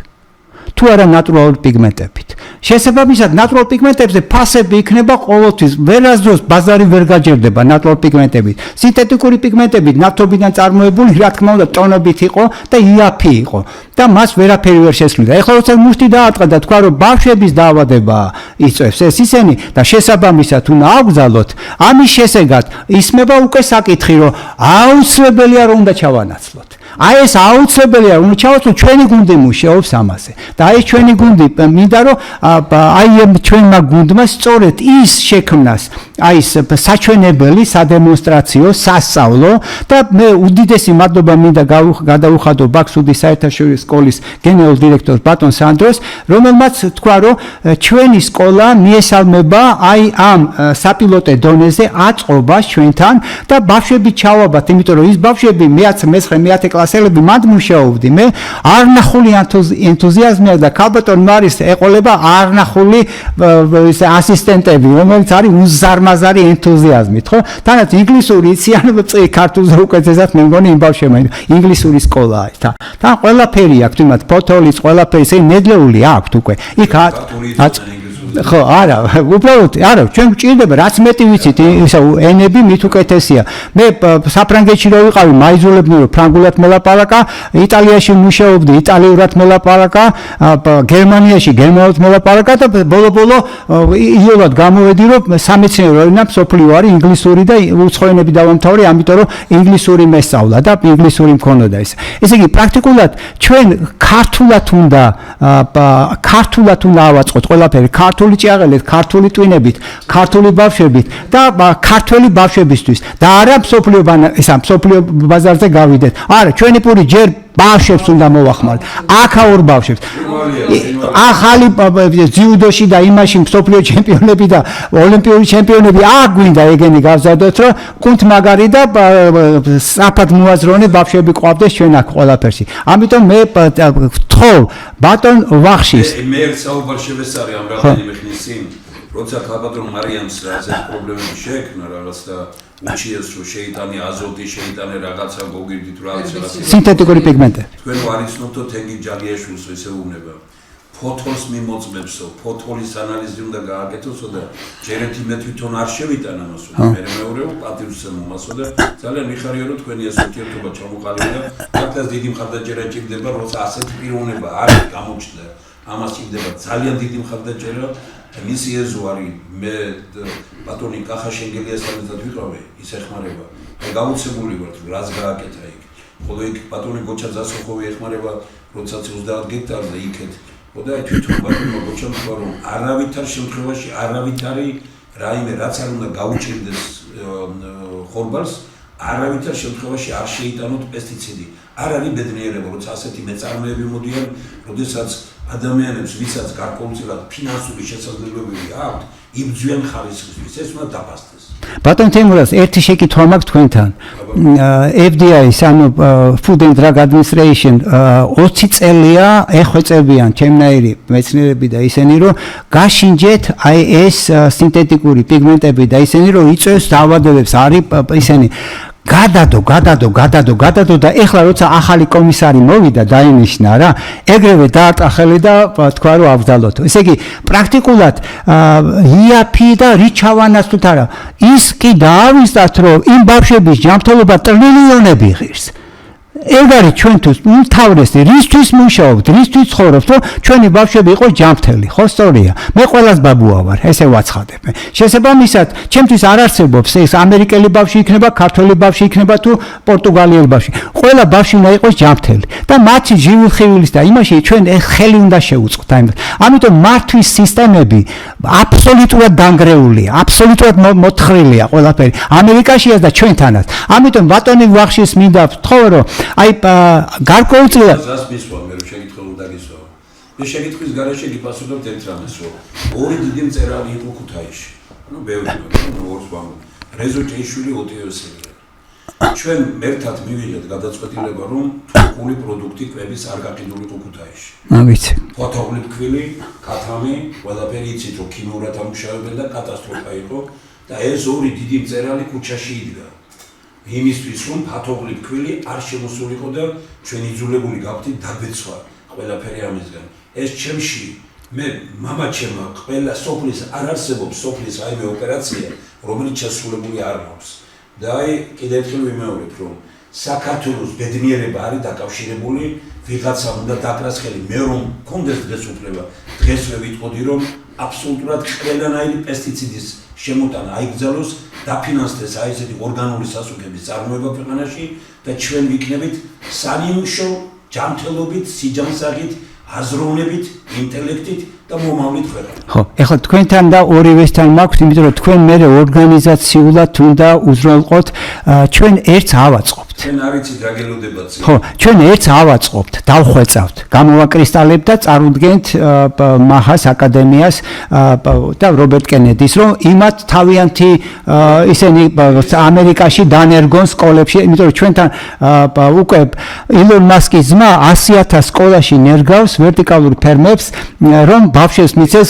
თუ არა ნატურალური პიგმენტებით. შესაბამისად ნატურალურ პიგმენტებზე ფასები იქნება ყოველთვის, ვერასდროს ბაზარი ვერ გაჯერდება ნატურალურ პიგმენტებით. სინთეტიკური პიგმენტები ნავთობიდან წარმოებული, რა თქმა უნდა, ტონობით იყო და იაფი იყო და მას ვერაფერი ვერ შესვლიდა. ეხლა როცა მუშტი დაარტყა და თქვა, რომ ბავშვების დაავადება იწვევს ეს ისენი და შესაბამისად უნდა ავგზავნოთ, ამის შესეგად ისმება უკვე საკითხი, რომ აუცილებელია რომ უნდა ჩავანაცვლოთ. აი ეს აუცილებელია რომ ჩავაცვლოთ, ჩვენი გუნდი მუშაობს ამაზე. და აი ჩვენი გუნდი მინდა რომ აი ჩვენმა გუნდმა სწორედ ის შექმნას, აი ეს საჩვენებელი, სადემონსტრაციო, სასწავლო და მე უდიდესი მადლობა მინდა გადაუხადო ბაქსუდის საერთაშორისო სკოლის გენერალ დირექტორს ბატონ სანდროს, რომელმაც თქვა, რომ ჩვენი სკოლა მიესალმება აი ამ საპილოტე დონეზე აწყობას ჩვენთან და ბავშვები ჩავაბათ, იმიტომ რომ ის ბავშვები მე-9 კლასელები მანდ მუშაობდი, მე არნახული ენთუზიაზმია და ქალბატონ მარის ეყოლება არნახული ასისტენტები, რომელიც არის უზარმაზარი ენთუზიაზმით, ხო? თანაც ინგლისური იციან, ქართულზე უკეთესად მე მგონი იმ ბავშვებმა ინგლისური სკოლა არის. თან ყველაფერი აქვს, თუმცა ფოთოლის ყველაფერი ისე ნედლეული აქვს უკვე. იქ ხო, არა, უბრალოდ არა, ჩვენ გვჭირდება რაც მეტი ვიცით, ისა ენები მით უკეთესია. მე საფრანგეთში რო ვიყავი, მაიზოლებდნენ რომ ფრანგულად მელაპარაკა, იტალიაში მუშაობდი, იტალიურად მელაპარაკა, გერმანიაში გერმანულად მელაპარაკა და ბოლო-ბოლო იოლად გამოვედი, რომ სამეცნიერო ენა მსოფლიო არის ინგლისური და უცხოენები დავამთავრე, ამიტომ რომ ინგლისური მესწავლა და ინგლისური მქონოდა ეს. ესე იგი პრაქტიკულად ჩვენ ქართულად უნდა ავაწყოთ ყველაფერი, ქართული ჭიაყელით, ქართული ტვინებით, ქართული ბავშვებით და ქართველი ბავშვებისთვის და არა მსოფლიო ბაზარზე გავიდეთ. არა, ჩვენი პური ჯერ ბავშვებს უნდა მოვახმაროთ. აქაურ ბავშვებს. ახალი ძიუდოში და იმაში მსოფლიო ჩემპიონები და ოლიმპიური ჩემპიონები აქ გვინდა ეგენი გავზადოთ, რომ კუნთ მაგარი და სწრაფად მოაზროვნე ბავშვები ყვავდეს ჩვენ აქ ყველაფერში. ამიტომ მე ვთხოვ ბატონ ვახშის. მე ერთ საუბარ შევესწარი ამ რამდენიმე ხნის წინ, როცა ქალბატონ მარიამს ასე პრობლემები შეექმნა რაღაც და უჩიეს რომ შეიტანე აზოტი, შეიტანე რაღაცა გოგირდით რაღაცა სინთეტიკური პიგმენტი. თქვენ ვარიცნობთო თენგი ჯალიაშვილს ესე უნება. ფოთოლს მიმოწმებსო, ფოთოლის ანალიზი უნდა გააკეთოსო და ჯერეთი მე თვითონ არ შევიტან ამასო, მე მეორე პატივს მომასო და ძალიან მიხარია რომ თქვენი ეს ურთიერთობა ჩამოყალიბდა. მაგას დიდი მხარდაჭერა ჭირდება, როცა ასეთი პიროვნება არ გამოჩნდა. ამას ჭირდება ძალიან დიდი მხარდაჭერა. მისი ეზო არის მე ბატონი კახა შენგელიასთან ვიყავი, ის ეხმარება. მე გაუცემული ვარ რომ რას გააკეთა იქ. ხოლო იქ ბატონი გოჩა ზასოხოვი ეხმარება, როცა 30 გექტარზე იქეთ. და თვითონ ბატონმა გოჩამ თქვა რომ არავითარ შემთხვევაში არავითარი რაიმე რაც არ უნდა გაუჭირდეს ხორბალს, არავითარ შემთხვევაში არ შეიტანოთ პესტიციდი. არ არის ბედნიერება, როცა ასეთი მეწარმეები მოდიან, როდესაც ადამიანებს, ვისაც გარკვეულწილად ფინანსური შესაძლებლობები აქვთ, იბრძვიან ხარისხისთვის, ეს უნდა დაფასდეს. ბატონ თემურას, ერთი შეკითხვა მაქვს თქვენთან. FDA-ის, ანუ Food and Drug Administration 20 წელია ეხვეწებიან ჩემნაირი მეცნიერები და ისინი, რომ გაშინჯეთ აი ეს სინთეტიკური პიგმენტები და ისინი, რომ იწვევს დაავადებებს, არის ისინი გადადო და ეხლა როცა ახალი კომისარი მოვიდა დაინიშნა რა, ეგრევე დაარტყა ხელი და თქვა რომ აბრძალოთ. ესე იგი პრაქტიკულად იაფი და რიჩავანას თუ არა, ის კი დაავიწყდათ რომ იმ ბავშვების ჯანმრთელობა ტრილიონები ღირს. ეგ არის ჩვენთვის უმთავრესი, რისთვის მუშაობთ, რისთვის ცხოვრობთ, რომ ჩვენი ბავშვები იყოს ჯანმრთელი, ხო სწორია? მე ყველას ბაბუა ვარ, ესე ვაცხადებ. შესაბამისად, ჩემთვის არ არსებობს ეს ამერიკელი ბავშვი იქნება, ქართველი ბავშვი იქნება თუ პორტუგალიელი ბავშვი. ყველა ბავშვი უნდა იყოს ჯანმრთელი და მათი ჟივილხივილის და იმაში ჩვენ ხელი უნდა შევუწყოთ. ამიტომ მართვის სისტემები აბსოლუტურად დანგრეულია, აბსოლუტურად მოთხრილია ყველაფერი. ამერიკაშიაც და ჩვენთანაც. ამიტომ ბატონი ვახშის მინდა ვთხოვო, რომ აი გარკვეულწილად ზას მისვა მე რომ შეკითხო უნდა გისვა. მე შეკითხვის გარეშე გიპასუხებთ ერთ რამეს, რომ ორი დიდი მწერალი იყო ქუთაისში. ანუ ბევრი, ორს ვამ. რეზო ჭეიშვილი ოტიოსელი. ჩვენ მერთად მივიღეთ გადაწყვეტილება, რომ თურქული პროდუქტი კვების არ გაყიდულიყო ქუთაისში. ვიცი. ფოთოლი ფქვილი, კათამი, ყველაფერი იცით რომ ქიმიურად ამუშავებენ და კატასტროფა იყო და ეს ორი დიდი მწერალი ქუჩაში იდგა. იმისთვის რომ ფათოღლი ფქვილი არ შემოსულიყო და ჩვენ იძულებული გავხდით დაგვეცვა ყველაფერი ამისგან. ეს ჩემში მე მამაჩემმა ყველა სოფლის არ არსებობს სოფლის რაიმე ოპერაცია, რომელიც შესრულებული არ მაქვს. და აი კიდევ ერთხელ ვიმეორებ, რომ საქართველოს ბედნიერება არის დაკავშირებული ვიღაცამ უნდა დაკრას ხელი. მე რომ მქონდეს დღეს უფლება, დღესვე ვიტყოდი რომ აბსოლუტურად ყველანაირი პესტიციდის შემოტანა აიგზავნოს, დაფინანსდეს აი ესეთი ორგანული სასუქების წარმოება ქვეყანაში და ჩვენ ვიქნებით სანიმუშო ჯანმრთელობით, სიჯანსაღით, აზროვნებით, ინტელექტით და მომავლით ქვეყანა. ხო, ეხლა თქვენთან და ორივესთან მაქვს, იმიტომ რომ თქვენ მე ორგანიზაციულად უნდა უზრუნველყოთ, ჩვენ ერთს ავაწყობთ. ჩვენ არ იცით რა გელოდებათ. ხო, ჩვენ ერთს ავაწყობთ, დავხვეწავთ, გამოვაკრისტალებთ და წარუდგენთ მაჰას აკადემიას და რობერტ კენედის, რომ იმათ თავიანთი ისინი ამერიკაში დანერგონ სკოლებში, იმიტომ რომ ჩვენთან უკვე ილონ მასკის ძმა 100,000 სკოლაში ნერგავს ვერტიკალურ ფერმებს, რომ ბავშვებს მიცეს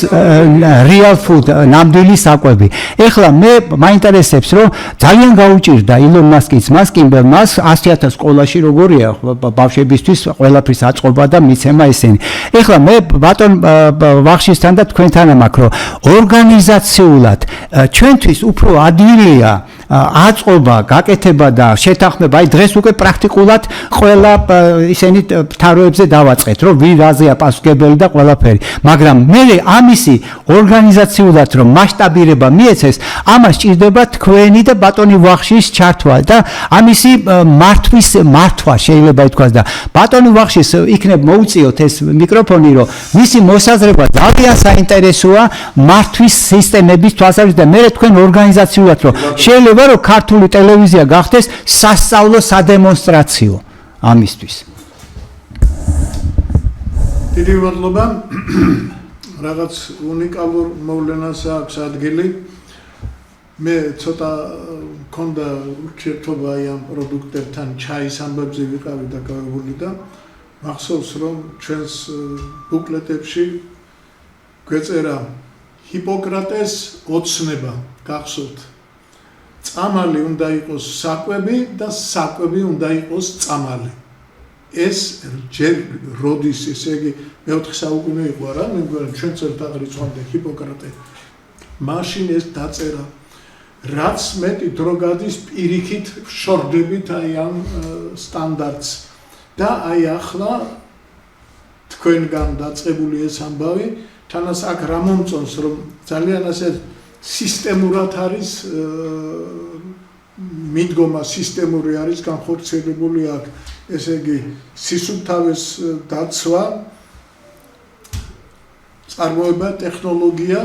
real food, ნამდვილი საკვები. ეხლა მე მაინტერესებს, რომ ძალიან გაუჭირდა ილონ მასკის ძმას კიმბერმას 100,000 სკოლაში როგორია ბავშვებისთვის ყველაფრის აწყობა და მიცემა ისინი. ეხლა მე ბატონ ვახშისთან და თქვენთან მაქვს, რომ ორგანიზაციულად ჩვენთვის უფრო ადვილია აწყობა, გაკეთება და შეთანხმება. აი დღეს უკვე პრაქტიკულად ყველა ისინი თაროებზე დავაწყეთ, რომ ვინ რაზეა პასუხებელი და ყველაფერი. მაგრამ მე ამისი ორგანიზაციულად რომ მასშტაბირება მიეცეს, ამას ჭირდება თქვენი და ბატონი ვახშის ჩართვა და ამისი მართვა შეიძლება ითქვას და ბატონი ვახშის იქნებ მოუწიოთ ეს მიკროფონი, რომ მისი მოსაზრება ძალიან საინტერესოა მართვის სისტემების თვალსაზრისით და მე თქვენ ორგანიზაციულად რომ შეიძლება რომ ქართული ტელევიზია გახდეს სასწავლო სადემონსტრაციო ამისთვის. დიდი მადლობა. რაღაც უნიკალურ მოვლენას აქვს ადგილი. მე ცოტა მქონდა ურთიერთობა ამ პროდუქტებთან ჩაის ამბებზე ვიყავი დაკავებული და მახსოვს რომ ჩვენს ბუკლეტებში გვეწერა ჰიპოკრატეს ოცნება გახსოვთ. წამალი უნდა იყოს საკვები და საკვები უნდა იყოს წამალი. ეს ჯერ როდის ესე იგი მე-4 საუკუნე იყო რა, მე მგონი ჩვენ წელთაღ რიცხვამდე ჰიპოკრატე. მაშინ ეს დაწერა. რაც მეტი დრო გადის პირიქით შორდებით აი ამ სტანდარტს და აი ახლა თქვენგან დაწყებული ეს ამბავი თანაც აქ რა მომწონს რომ ძალიან ასე სისტემურად არის მიდგომა სისტემური არის განხორციელებული აქ ესე იგი სისუფთავის დაცვა წარმოება ტექნოლოგია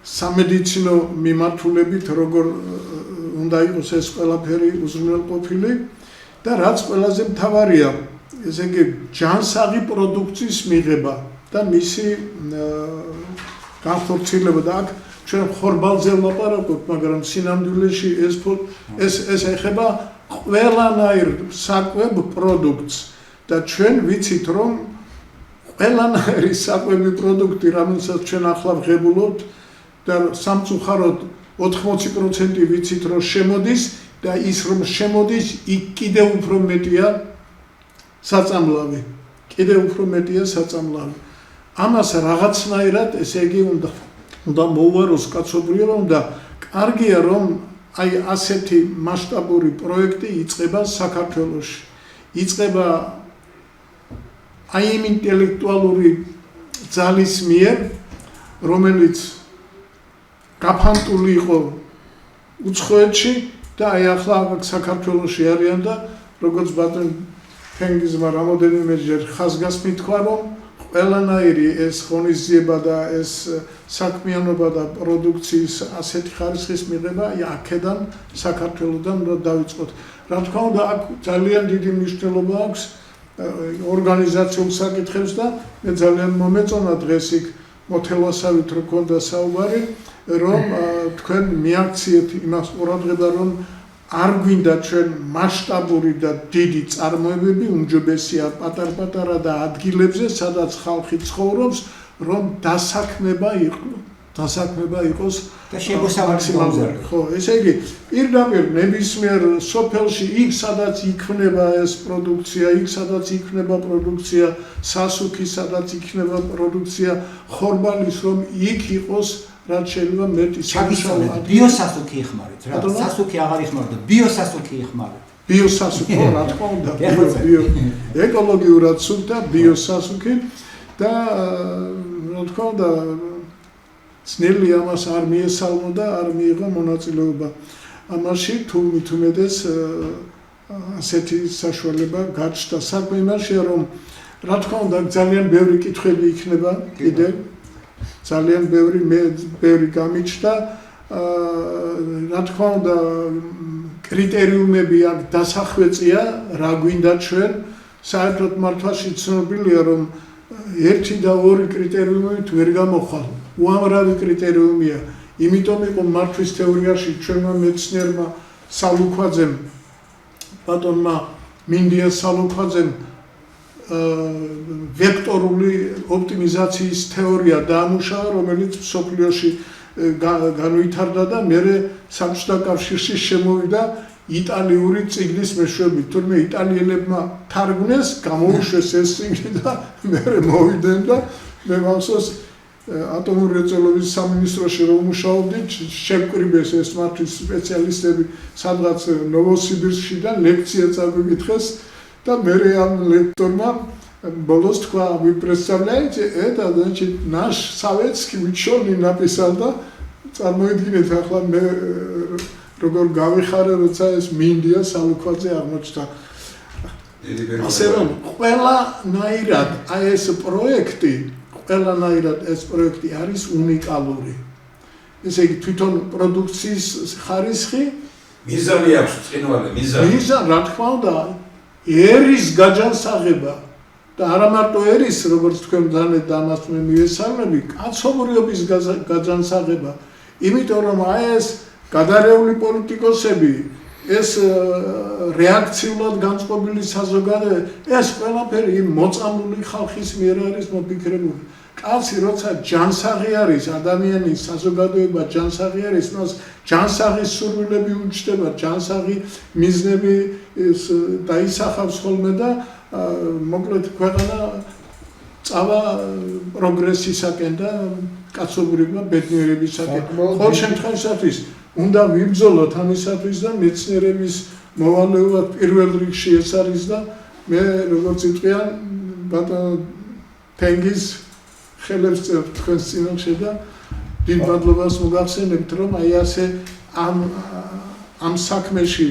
სამედიცინო მიმართულებით როგორ უნდა იყოს ეს ყველაფერი უზრუნველყოფილი და რაც ყველაზე მთავარია ესე იგი ჯანსაღი პროდუქციის მიღება და მისი განხორციელება და აქ ჩვენ ხორბალზე ვლაპარაკობთ მაგრამ სინამდვილეში ეს ეხება ყველანაირ საკვებ პროდუქტს და ჩვენ ვიცით რომ ყველანაირი საკვები პროდუქტი რომელსაც ჩვენ ახლა ვღებულობთ და სამწუხაროდ 80% ვიცით რომ შემოდის და ის რომ შემოდის იქ კიდევ უფრო მეტია საწამლავი ამას რაღაცნაირად ესე იგი უნდა მოვაროს კაცობრიობა უნდა კარგია რომ აი ასეთი მასშტაბური პროექტი იწყება საქართველოში იწყება აი იმ ინტელექტუალური ძალის მიერ რომელიც გაფანტული იყო უცხოეთში და აი ახლა საქართველოში არიან და როგორც ბატონ ფენგიზმა რამოდენიმეჯერ ხაზგასმით თქვა რომ ყველანაირი ეს ღონისძიება და ეს საქმიანობა და პროდუქციის ასეთი ხარისხის მიღება აი აქედან საქართველოდან უნდა დავიწყოთ. რა თქმა უნდა აქ ძალიან დიდი მნიშვნელობა აქვს ორგანიზაციულ საკითხებს და მე ძალიან მომეწონა დღეს იქ მოთელვასავით რო ქონდა საუბარი რომ თქვენ მიაქციეთ იმას ყურადღება რომ არ გვინდა ჩვენ მასშტაბური და დიდი წარმოებები უმჯობესია პატარ-პატარა და ადგილებზე სადაც ხალხი ცხოვრობს რომ დასაქმება იყოს და შემოსავალი ხო ესე იგი პირდაპირ ნებისმიერ სოფელში იქ სადაც იქნება ეს პროდუქცია იქ სადაც იქნება პროდუქცია სასუქი sadაც იქნება პროდუქცია ხორბალის რომ იქ იყოს რაც შეიძლება მეტი სამუშაო ბიოსასუქი იხმარეთ რა სასუქი აღარ იხმაროთ ბიოსასუქი იხმარეთ ბიოსასუქი რა თქმა უნდა ბიო ეკოლოგიურად სუფთა ბიოსასუქი და რა თქმა უნდა ძნელი ამას არ მიესალმო და არ მიიღო მონაწილეობა ამაში თუ მithumedes ასეთი საშუალება გაჩნდა საქმე იმაშია რომ რა თქმა უნდა ძალიან ბევრი კითხვები იქნება კიდევ ძალიან ბევრი გამიჩნდა რა თქმა უნდა კრიტერიუმები აქ დასახვეწია რა გვინდა ჩვენ საერთოდ მართლაში ცნობილია რომ ერთი და ორი კრიტერიუმით ვერ გამოხვალ უამრავი კრიტერიუმია იმიტომ იყო მართვის თეორიაში ჩვენმა მეცნიერმა სალუქვაძემ ბატონმა მინდია სალუქვაძემ ვექტორული ოპტიმიზაციის თეორია დაამუშავა რომელიც მსოფლიოში განვითარდა და მერე საბჭოთა კავშირში შემოვიდა იტალიური წიგნის მეშვეობით თურმე იტალიელებმა თარგმნეს გამოუშვეს ეს წიგნი და მერე მოვიდნენ და მე მახსოვს ატომური რეწველობის სამინისტროში რომ მუშაობდით შევკრიბეს ეს მართვის სპეციალისტები სადღაც ნოვოსიბირსკში და ლექცია წაგვიკითხეს და მერე ამ ლექტორმა болос თქვა вы представляете это значит наш советский ученый написал და წარმოიდგინეთ ახლა მე როგორ გავიხარე როცა ეს მინდია სალუქვაძე აღმოჩნდა ასე რომ ყველანაირად აი ეს პროექტი არის უნიკალური ესე იგი თვითონ პროდუქციის ხარისხი მიზანი აქვს წინვალე მიზანი რა თქმა უნდა ერის გაჯანსაღება და არა მარტო ერის როგორც თქვენ ძალიან დამას მე მივესალმები კაცობრიობის გაჯანსაღება იმიტომ რომ აი ეს გადარეული პოლიტიკოსები ეს რეაქციულად განწყობილი საზოგადოება ეს ყველაფერი მოწამული ხალხის მიერ არის მოფიქრებული კაცი როცა ჯანსაღი არის, ადამიანის საზოგადოება ჯანსაღი არის, მას ჯანსაღის სურვილები უჩნდება, ჯანსაღი მიზნები დაისახავს ხოლმე და მოკლედ ქვეყანა წავა პროგრესისაკენ და კაცობრიობა ბედნიერებისაკენ. ყოველ შემთხვევაში უნდა ვიბრძოლოთ ამისათვის და მეცნიერების მოვალეობა პირველ რიგში ეს არის და მე როგორც იტყვიან ბატონო თენგიზ ხელებს წერთ თქვენს წინაშე და დიდ მადლობას მოგახსენებთ რომ აი ასე ამ საქმეში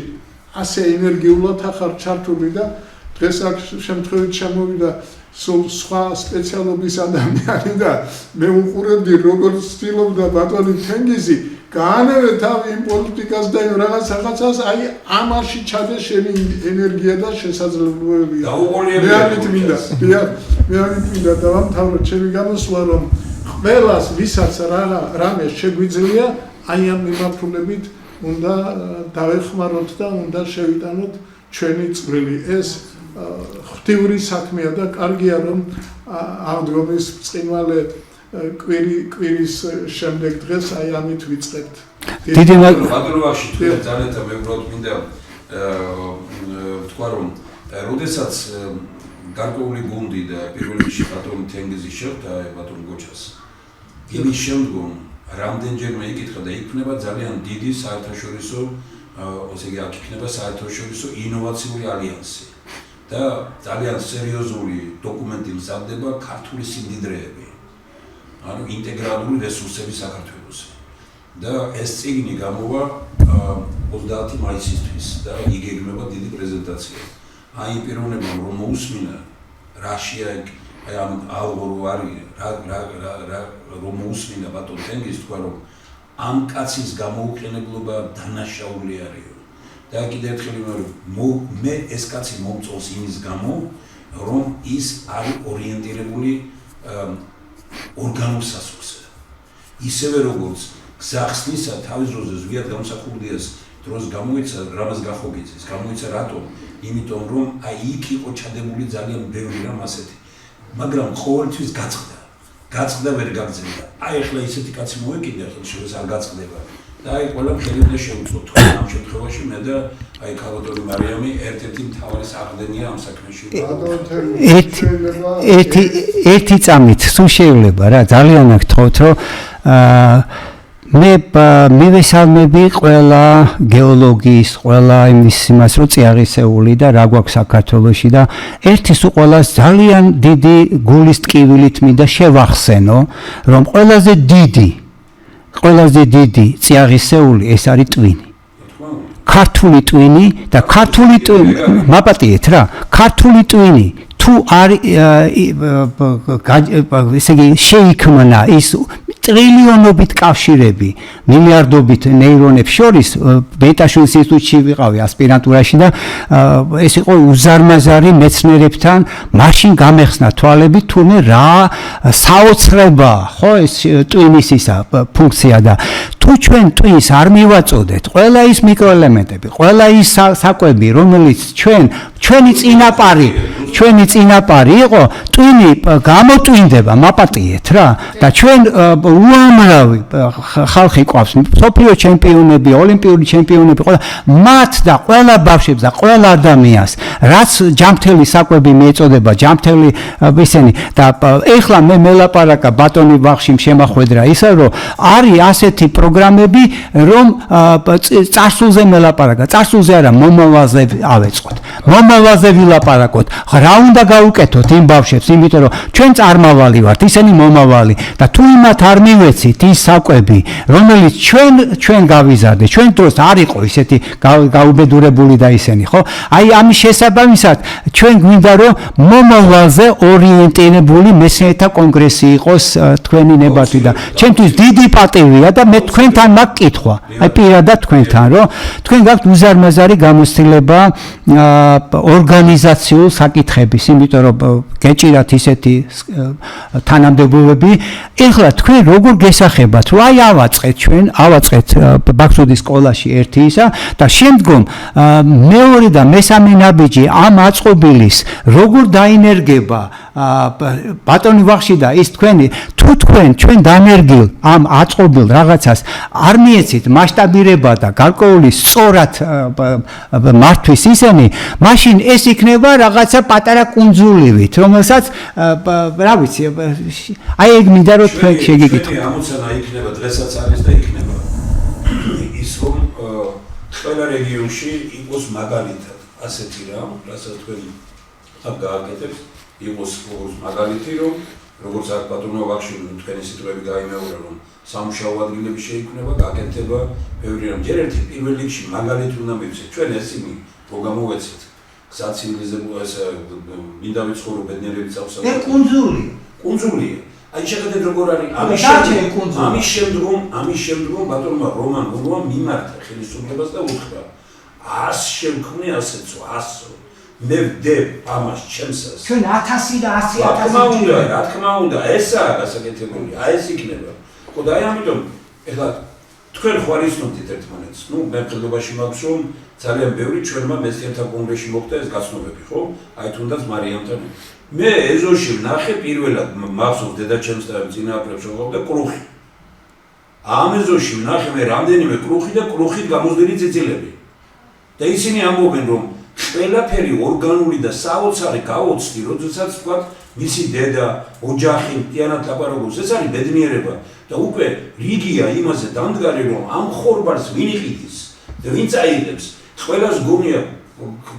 ასე ენერგიულად ახარ ჩართული და დღეს აქ შემთხვევით შემოვიდა სულ სხვა სპეციალობის ადამიანი და მე უყურებდი როგორც ცდილობდა ბატონი თენგიზი გაანევე თავი იმ პოლიტიკას და იმ რაღაცას აი ამაში ჩადეს შენი ენერგია და შესაძლებლობები. მე ამით მინდა დავამთავროთ ჩემი გამოსვლა რომ ყველას ვისაც რამე შეგვიძლია აი ამ მიმართულებით უნდა დავეხმაროთ და უნდა შევიტანოთ ჩვენი წვლილი. ეს ღვთიური საქმეა და კარგია რომ აღდგომის ბრწყინვალე კვირის შემდეგ დღეს აი ამით ვიწყებთ. დიდი ბატონობაში თქვენ ძალიან მე უბრალოდ მინდა ვთქვა რომ როდესაც გარკვეული გუნდი და პირველ რიგში ბატონ თენგიზი შეხვდა ბატონ გოჩას იმის შემდგომ რამდენჯერმე იკითხა და იქნება ძალიან დიდი საერთაშორისო ასე იგი აქ იქნება საერთაშორისო ინოვაციური ალიანსი და ძალიან სერიოზული დოკუმენტი მზადდება ქართული სიმდიდრეები ანუ ინტეგრალური რესურსები საქართველოს და ეს წიგნი გამოვა 30 მაისისთვის და იგეგმება დიდი პრეზენტაცია. აი პიროვნებამ რომ მოусმინა რაშია აი ამ ალგორო არის რომ მოусმინა ბატონ თენგიზ თქვა რომ ამ კაცის გამოუყენებლობა დანაშაული არის და კიდევ ერთხელ მე ეს კაცი მომწონს იმის გამო რომ ის არის ორიენტირებული ორგანულ სასუქზე. ისევე როგორც გზახსნისა თავის დროზე ზვიად გამოსახულდიას დროს გამოიცა რამას გახოგიძეს, გამოიცა რატომ? იმიტომ რომ აი იქ იყო ჩადებული ძალიან ბევრი რამ ასეთი. მაგრამ ყოველთვის გაწყდა ვერ გაგზავნა. აი ახლა ისეთი კაცი მოეკიდა, ახლა შეიძლება არ გაწყდება. და აი ყველაფერი უნდა შევუწყოთ. ამ შემთხვევაში მე და აი ქალბატონი მარიამი ერთ-ერთი მთავარი საყრდენია ამ საქმეში. ერთი წამით სულ შეიძლება რა ძალიან აქ თხოვთ რომ მე მივესალმები ყველა გეოლოგის, ყველა იმას რო წიაღისეული და რა გვაქვს საქართველოში და ერთი სულ ყველას ძალიან დიდი გულის ტკივილით მინდა შევახსენო, რომ ყველაზე დიდი წიაღისეული ეს არის ტვინი. ქართული ტვინი და ქართული ტვინი მაპატიეთ რა, ქართული ტვინი თუ არის ესე იგი შეიქმნა ის ტრილიონობით კავშირები მილიარდობით ნეირონებს შორის ბეტაშვილის ინსტიტუტში ვიყავი ასპირანტურაში და ეს იყო უზარმაზარი მეცნიერებთან მაშინ გამეხსნა თვალები თურმე რა საოცრება ხო ეს ტვინის ისა ფუნქცია და თუ ჩვენ ტვინს არ მივაწოდეთ ყველა ის მიკროელემენტები ყველა ის საკვები რომელიც ჩვენი წინაპარი იყო ტვინი გამოტვინდება მაპატიეთ რა და ჩვენ უამრავი ხალხი ყავს მსოფლიო ჩემპიონები ოლიმპიური ჩემპიონები ყველა მათ და ყველა ბავშვებს და ყველა ადამიანს რაც ჯამთელი საკვები მიეწოდება ჯამთელი ისენი და ეხლა მე მელაპარაკა ბატონი ბახში შემახვედრა ისა რომ არის ასეთი პროგრამები რომ წარსულზე მელაპარაკა წარსულზე არა მომავალზე ავეწყოთ მომავალზე ვილაპარაკოთ რა უნდა გავუკეთოთ იმ ბავშვებს იმიტომ რომ ჩვენ წარმავალი ვართ ისინი მომავალი და თუ იმათ არ მივეცით ის საკვები რომელიც ჩვენ გავიზარდეთ ჩვენ დროს არ იყო ისეთი გაუბედურებული და ისინი ხო აი ამის შესაბამისად ჩვენ გვინდა რომ მომავალზე ორიენტირებული მეცნიერთა კონგრესი იყოს თქვენი ნებართვი და ჩემთვის დიდი პატივია და მე თქვენთან მაქვს კითხვა აი პირადად თქვენთან რომ თქვენ გაქვთ უზარმაზარი გამოცდილება ორგანიზაციულ საკითხების, იმიტომ რომ გეჭირათ ისეთი თანამდებობები. ეხლა თქვენ როგორ გესახებათ, რომ აი ავაწყეთ ბაქსუდის სკოლაში ერთი ისა და შემდგომ მეორე და მესამე ნაბიჯი ამ აწყობილის როგორ დაინერგება ბატონი ვახშიდა ის თქვენი თუ ჩვენ დანერგილ ამ აწყობილ რაღაცას არ მიეცით მასშტაბირება და გარკვეული სწორად მართვის ისინი, მაშინ ეს იქნება რაღაცა პატარა კუნძულივით, რომელსაც რა ვიცი, აი ეგ მინდა რომ თქვენ შეგიკითხოთ. ამოცანა იქნება დღესაც არის და იქნება ის რომ ყველა რეგიონში იყოს მაგალითად ასეთი რამ, რასაც თქვენ აქ გააკეთებთ, იყოს მაგალითი რომ როგორც აქ ბატონო ვახშილი თქვენი სიტყვები გაიმეორა რომ სამუშაო ადგილები შეიქმნება, გაკეთდება ბევრი რამ. ჯერ ერთი პირველ რიგში მაგალითი უნდა მივცეთ. ჩვენ ესენი რო გამოვეცეთ საციალიზებულს მინდა ვიცხოვრო ბედნიერების აღსანიშნავად. ეს კუნძულია. აი შეხედეთ როგორ არის ამის შემდგომ ბატონმა რომან გურუამ მიმართა ხელისუფლებას და უთხრა 100 შევქმნი ასეცო 100 მე ვდებ ამას ჩემსას ჩვენ 1000 და 100.000 რა თქმა უნდა ესაა გასაკეთებული აი ეს იქნება ხო და აი ამიტომ ეხლა თქვენ ხوارისნობთ ერთმანეთს ნუ მე მხედრობაში მაქვს რომ ძალიან ბევრი ჩვენმა მესიანთა კონგრესში მოხდა ეს გაცნობები ხო აი თუნდაც მარიამთან მე ეზოში ვნახე პირველად მახსოვს დედაჩემს და წინააღმდეგ შეყავდა კრუხი. ამ ეზოში ვნახე მე რამდენიმე კრუხი და კრუხით გამოსდილი წიწილები. და ისინი ამბობენ რომ ყველაფერი ორგანული და საოცარი გაოცდი, როდესაც თქვა მისი დედა, ოჯახი, მთლიანად ლაპარაკობს, ეს არის ბედნიერება და უკვე რიგია იმაზე დამდგარი რომ ამ ხორბალს ვინ იყიდის და ვინ წაიღებს. ყველას გონია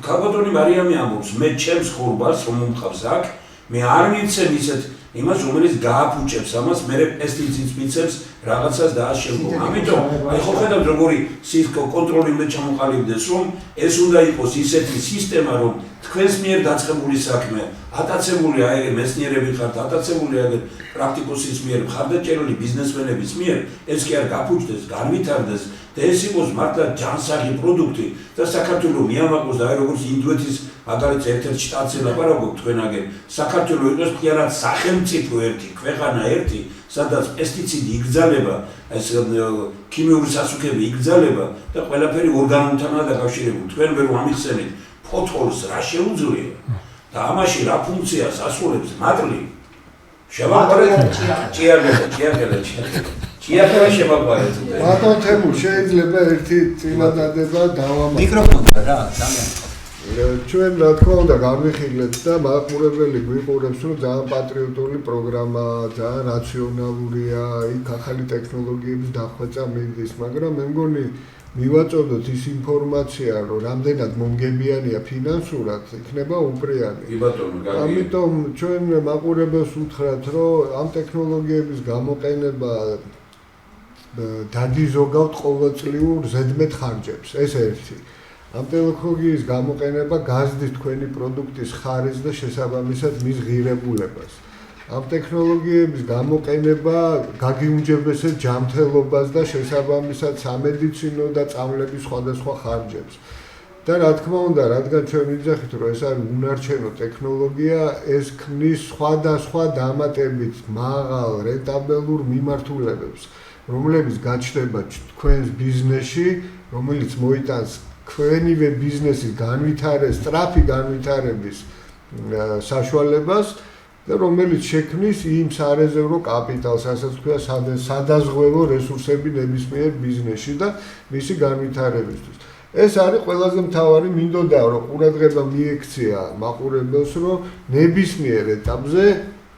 ქალბატონი მარიამი ამბობს მე ჩემს ხორბალს რომ მომყავს აქ მე არ მიცემ ისეთ იმას რომელიც გააფუჭებს ამას მე პესტიციდს მიცემს რაღაცას და ამიტომ აი ხო ხედავთ როგორი სისკო კონტროლი უნდა ჩამოყალიბდეს რომ ეს უნდა იყოს ისეთი სისტემა რომ თქვენს მიერ დაწყებული საქმე ატაცებული აი მეცნიერები ხართ ატაცებული აი პრაქტიკოსის მიერ მხარდაჭერილი ბიზნესმენების მიერ ეს კი არ გაფუჭდეს განვითარდეს და ეს იყოს მართლა ჯანსაღი პროდუქტი და საქართველოს მიამაყოს და აი როგორც ინდოეთის მაგალითად ერთ-ერთ შტატზე ლაპარაკობ თქვენაგენ საქართველოს იყოს მთლიანად სახელმწიფო ერთი ქვეყანა ერთი სადაც პესტიციდი იგრძალება ეს ქიმიური სასუქები იგრძალება და ყველაფერი ორგანულთანაა დაკავშირებული თქვენ ვერ ამიხსენით ფოთოლს რა შეუძლია და ამაში რა ფუნქციას ასრულებს მატლი შევაყარეთ ჭიაღელა შევაყარეთ ბატონ თემურ შეიძლება ერთი წინადადება დავამატოთ მიკროფონთან რა ძალიან ჩვენ რა თქმა უნდა გამიხილეთ და მაყურებელი გვიყურებს რომ ძალიან პატრიოტული პროგრამაა, ძალიან რაციონალურია, იქ ახალი ტექნოლოგიების დახვეწა მიდის, მაგრამ მე მგონი მივაწოდოთ ის ინფორმაცია, რომ რამდენად მომგებიანია ფინანსურად, იქნება უპრიანი. ამიტომ ჩვენ მაყურებელს უთხრათ, რომ ამ ტექნოლოგიების გამოყენება დადიზოგავთ ყოველწლიურ ზედმეტ ხარჯებს, ეს ერთი. ამ ტექნოლოგიის გამოყენება გაზრდის თქვენი პროდუქტის ხარისხს და შესაბამისად მის ღირებულებას. ამ ტექნოლოგიების გამოყენება გაგიუმჯობესებს ჯანმრთელობას და შესაბამისად სამედიცინო და წამლების სხვადასხვა ხარჯებს. და რა თქმა უნდა, რადგან ჩვენ ვიძახით, რომ ეს არის უნარჩენო ტექნოლოგია, ეს ქმნის სხვადასხვა დამატებით მაღალ რენტაბელურ მიმართულებებს, რომლებიც გაჩნდება თქვენს ბიზნესში, რომელიც მოიტანს თქვენივე ბიზნესის განვითარების, სწრაფი განვითარების საშუალებას და რომელიც შექმნის იმ სარეზერვო კაპიტალს, რასაც ქვია სადაზღვევო რესურსები ნებისმიერ ბიზნესში და მისი განვითარებისთვის. ეს არის ყველაზე მთავარი მინდოდა, რომ ყურადღება მიექცია მაყურებელს, რომ ნებისმიერ ეტაპზე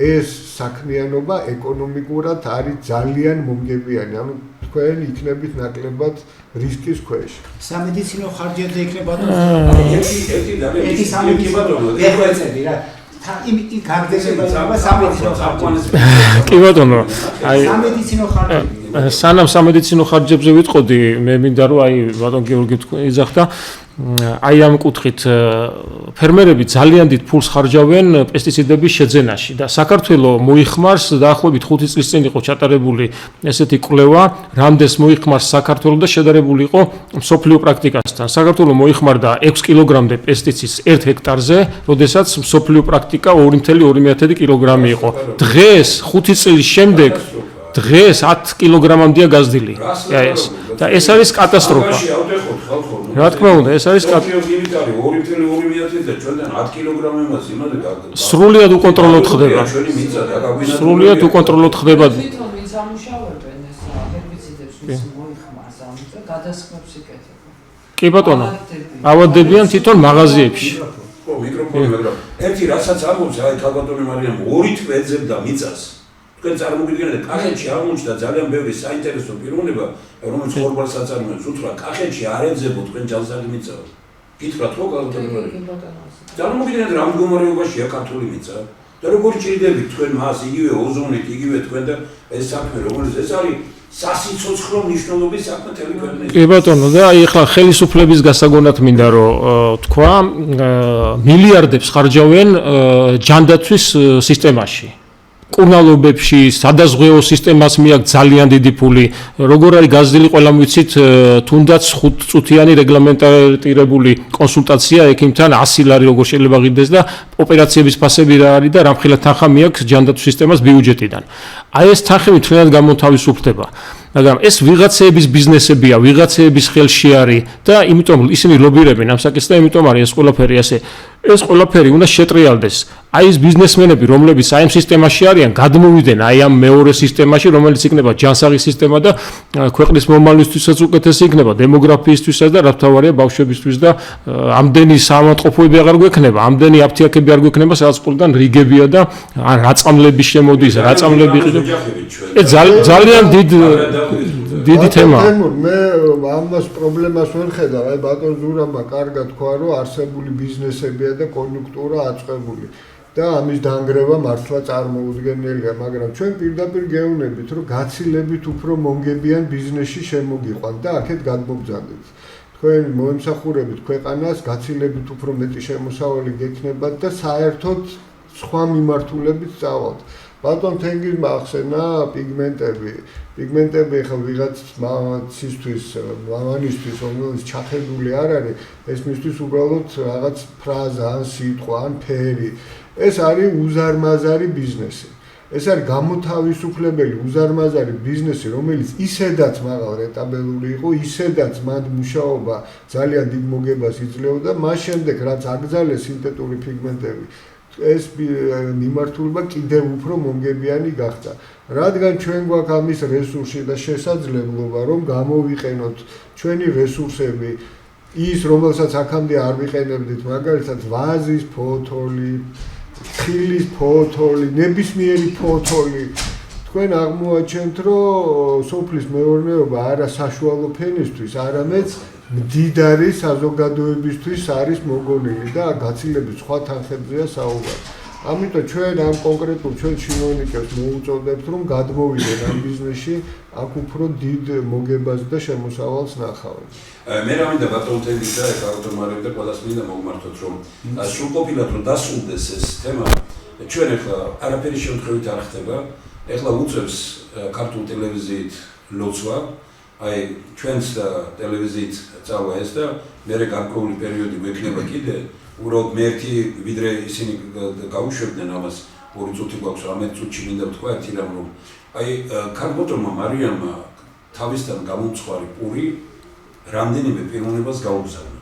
ეს საქმიანობა ეკონომიკურად არის ძალიან მომგებიანი, ანუ თქვენ იქნებით ნაკლებად რისკის ქვეშ. სამედიცინო ხარჯებზე იქნება ერთი სამედიცინო რა იმით გარდადება სამედიცინო ხარჯებზე. კი ბატონო, აი სამედიცინო ხარჯები. სანამ სამედიცინო ხარჯებზე ვიტყოდი, მე მინდა რომ აი ბატონ გიორგი იძახდა აი ამ კუთხით ფერმერები ძალიან დიდ ფულს ხარჯავენ პესტიციდების შეძენაში და საქართველოს მოიხმარს დაახლოებით 5 წლის წინ იყო ჩატარებული ესეთი კვლევა, რამდენს მოიხმარს საქართველოს და შედარებული იყო მსოფლიო პრაქტიკასთან. საქართველოს მოიხმარდა 6 კილოგრამდე პესტიციდს 1 ჰექტარზე, როდესაც მსოფლიო პრაქტიკა 2.2 კილოგრამი იყო. დღეს 5 წლის შემდეგ დღეს 10 კილოგრამამდეა გაზრდილი. და ეს არის კატასტროფა. რა თქმა უნდა, ეს არის სრულიად უკონტროლოდ ხდება. სრულიად უკონტროლოდ ხდება. თვითონ ვინც ამუშავებენ ეს ჰერბიციდებს ვის მოიხმარს ამაზე გადასხმებს იკეთებენ. კი ბატონო. ავადდებიან თვითონ მაღაზიებში. ხო, მიკროფონი, მაგრამ ერთი რასაც ამბობს, აი ქალბატონი მარიამ 2 თვე ეძებდა მიწას. თქვენ წარმოგიდგენთ, კახეთში აღმოჩნდა ძალიან ბევრი საინტერესო პიროვნება, რომელიც ხორბალს აწარმოებს, უთხრა კახეთში არ ეძებო თქვენ ჯანსაღი მიწა. გითხრათ ხო ქალბატონი მარიამ? წარმოგიდგენთ რა მდგომარეობაშია ქართული მიწა? და როგორ ჭირდებით თქვენ მას იგივე ოზონით, იგივე თქვენ და ეს საქმე, რომელიც ეს არის სასიცოცხლო მნიშვნელობის საქმე თელი ქვეყნის. კი ბატონო, და აი ახლა ხელისუფლების გასაგონად მინდა რომ თქვა, მილიარდებს ხარჯავენ ჯანდაცვის სისტემაში. კურნალობებში, სადაზღვეო სისტემას მიაქვს ძალიან დიდი ფული. როგორ არის გაზრდილი ყველამ ვიცით, თუნდაც 5 წუთიანი რეგლამენტირებული კონსულტაცია ექიმთან 100 ლარი როგორ შეიძლება ღირდეს და ოპერაციების ფასები რა არის და რამხელა თანხა მიაქვს ჯანდაცვის სისტემას ბიუჯეტიდან. აი ეს თანხები თვითონ გამოთავისუფლდება. მაგრამ ეს ვიღაცეების ბიზნესებია, ვიღაცეების ხელში არის და იმიტომ ისინი ლობირებენ ამ საკითხს და იმიტომ არის ეს ყველაფერი ასე. ეს ყველაფერი უნდა შეტრიალდეს. აი ეს ბიზნესმენები, რომლებიც აი ამ სისტემაში არიან, გადმოვიდნენ აი ამ მეორე სისტემაში, რომელიც იქნება ჯანსაღი სისტემა და ქვეყნის მომავლისთვისაც უკეთესი იქნება, დემოგრაფიისთვისაც და რა თავარია ბავშვებისთვის და ამდენი საავადმყოფოები აღარ გვექნება, ამდენი აფთიაქები არ გვექნება, სადაც ყველგან რიგებია და რაწამლები შემოდის, რაწამლები ძალიან დიდი თემაა. მე ამას პრობლემას ვერ ხედავ, აი ბატონ ზურაბმა კარგად თქვა, რომ არსებული ბიზნესებია და კონიუნქტურა აწყებული. და ამის დანგრევა მართლა წარმოუდგენელია, მაგრამ ჩვენ პირდაპირ გეუბნებით, რომ გაცილებით უფრო მონგებიან ბიზნესში შემოგიყვანთ და აქეთ გადმოგზავნეთ. თქვენ მოემსახურებით ქვეყანას, გაცილებით უფრო მეტი შემოსავალი გექნებათ და საერთოდ სხვა მიმართულებით წავალთ. ბატონ თენგიზმა ახსენა პიგმენტები. პიგმენტები ახლა ვიღაც მამაცისთვის, მამანისთვის, რომელიც ჩახედული არ არის, ეს მისთვის უბრალოდ რაღაც ფრაზა, ან სიტყვა, ან ფერი. ეს არის უზარმაზარი ბიზნესი. ეს არის გამოთავისუფლებელი უზარმაზარი ბიზნესი, რომელიც ისედაც მაღალ რენტაბელური იყო, ისედაც მან მუშაობა ძალიან დიდ მოგებას იძლეოდა, მას შემდეგ რაც აკრძალეს სინთეტური პიგმენტები, ეს მიმართულება კიდევ უფრო მომგებიანი გახდა. რადგან ჩვენ გვაქვს ამის რესურსი და შესაძლებლობა, რომ გამოვიყენოთ ჩვენი რესურსები, ის რომელსაც აქამდე არ ვიყენებდით, მაგალითად ვაზის ფოთოლი, ხილის ფოთოლი, ნებისმიერი ფოთოლი. თქვენ აღმოაჩენთ, რომ სოფლის მეურნეობა არა საშუალო ფენისთვის, არამედ მდიდარი საზოგადოებისთვის არის მოგონილი და გაცილებით სხვა თანხებზეა საუბარი. ამიტომ ჩვენ ამ კონკრეტულ ჩვენ ჩინოვნიკებს მოუწოდებთ, რომ გადმოვიდნენ ამ ბიზნესში, აქ უფრო დიდ მოგებას და შემოსავალს ნახავენ. მე რა მინდა ბატონ თენგიზ და ბატონ მარიამ და ყველას მინდა მოგმართოთ, რომ სრულყოფილად რომ დასრულდეს ეს თემა, ჩვენ ახლა არაფერი შემთხვევით არ ხდება. ახლა უწევს ქართულ ტელევიზიით ლოცვა, აი ჩვენს ტელევიზიით წავა ეს და მე გარკვეული პერიოდი გვექნება კიდე, უბრალოდ მე ერთი ვიდრე ისინი გაუშვებდნენ ამას 2 წუთი გვაქვს, რამე წუთში მინდა ვთქვა ერთი რამ, რომ აი ქალბატონმა მარიამმა თავისთან გამომცხვარი პური რამდენიმე პიროვნებას გაუგზავნა.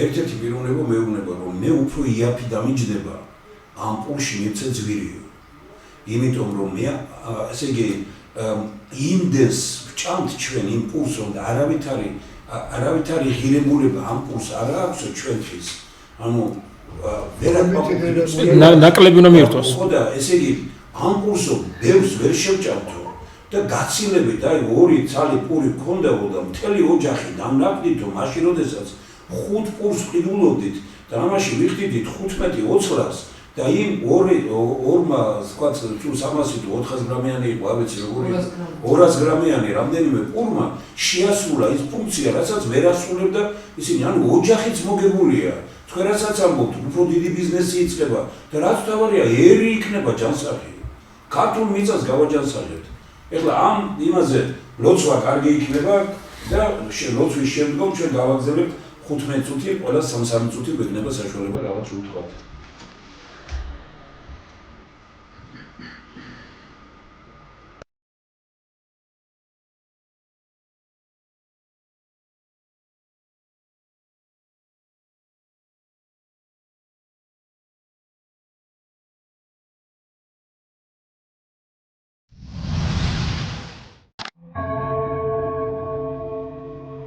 ერთ-ერთი პიროვნება მეუბნება, რომ მე უფრო იაფი დამიჯდება ამ პურში მიცე ძვირიო. იმიტომ რომ მე ესე იგი იმდეს ვჭამთ ჩვენ იმ პურს, რომ არავითარი ღირებულება ამ პურს არ აქვს ჩვენთვის. ანუ ნაკლები უნდა მიირთვას. ხო და ესე იგი ამ პურსო ბევრს ვერ შევჭამთო და გაცილებით აი 2 ცალი პური გქონდაო და მთელი ოჯახი დამნაკლითო მაშინ როდესაც 5 პურს ყიდულობდით და ამაში ვიხდიდით 15-20 ლარს და იმ ორმა თქვა თუ 300 თუ 400 გრამიანი იყო, არ ვიცი როგორი 200 გრამიანი რამდენიმე პურმა შეასრულა ის ფუნქცია, რასაც ვერ ასრულებდა ისინი, ანუ ოჯახიც მოგებულია. თქვენ რასაც ამბობთ, უფრო დიდი ბიზნესი იწყება და რაც თავარია, ერი იქნება ჯანსაღი. ქართულ მიწას გავაჯანსაღებთ. ეხლა ამ იმაზე ლოცვა კარგი იქნება და ლოცვის შემდგომ ჩვენ გავაგზავნებთ 15 წუთი, ყველა 3 წუთი გვექნება საშუალება რაღაც უთქვათ.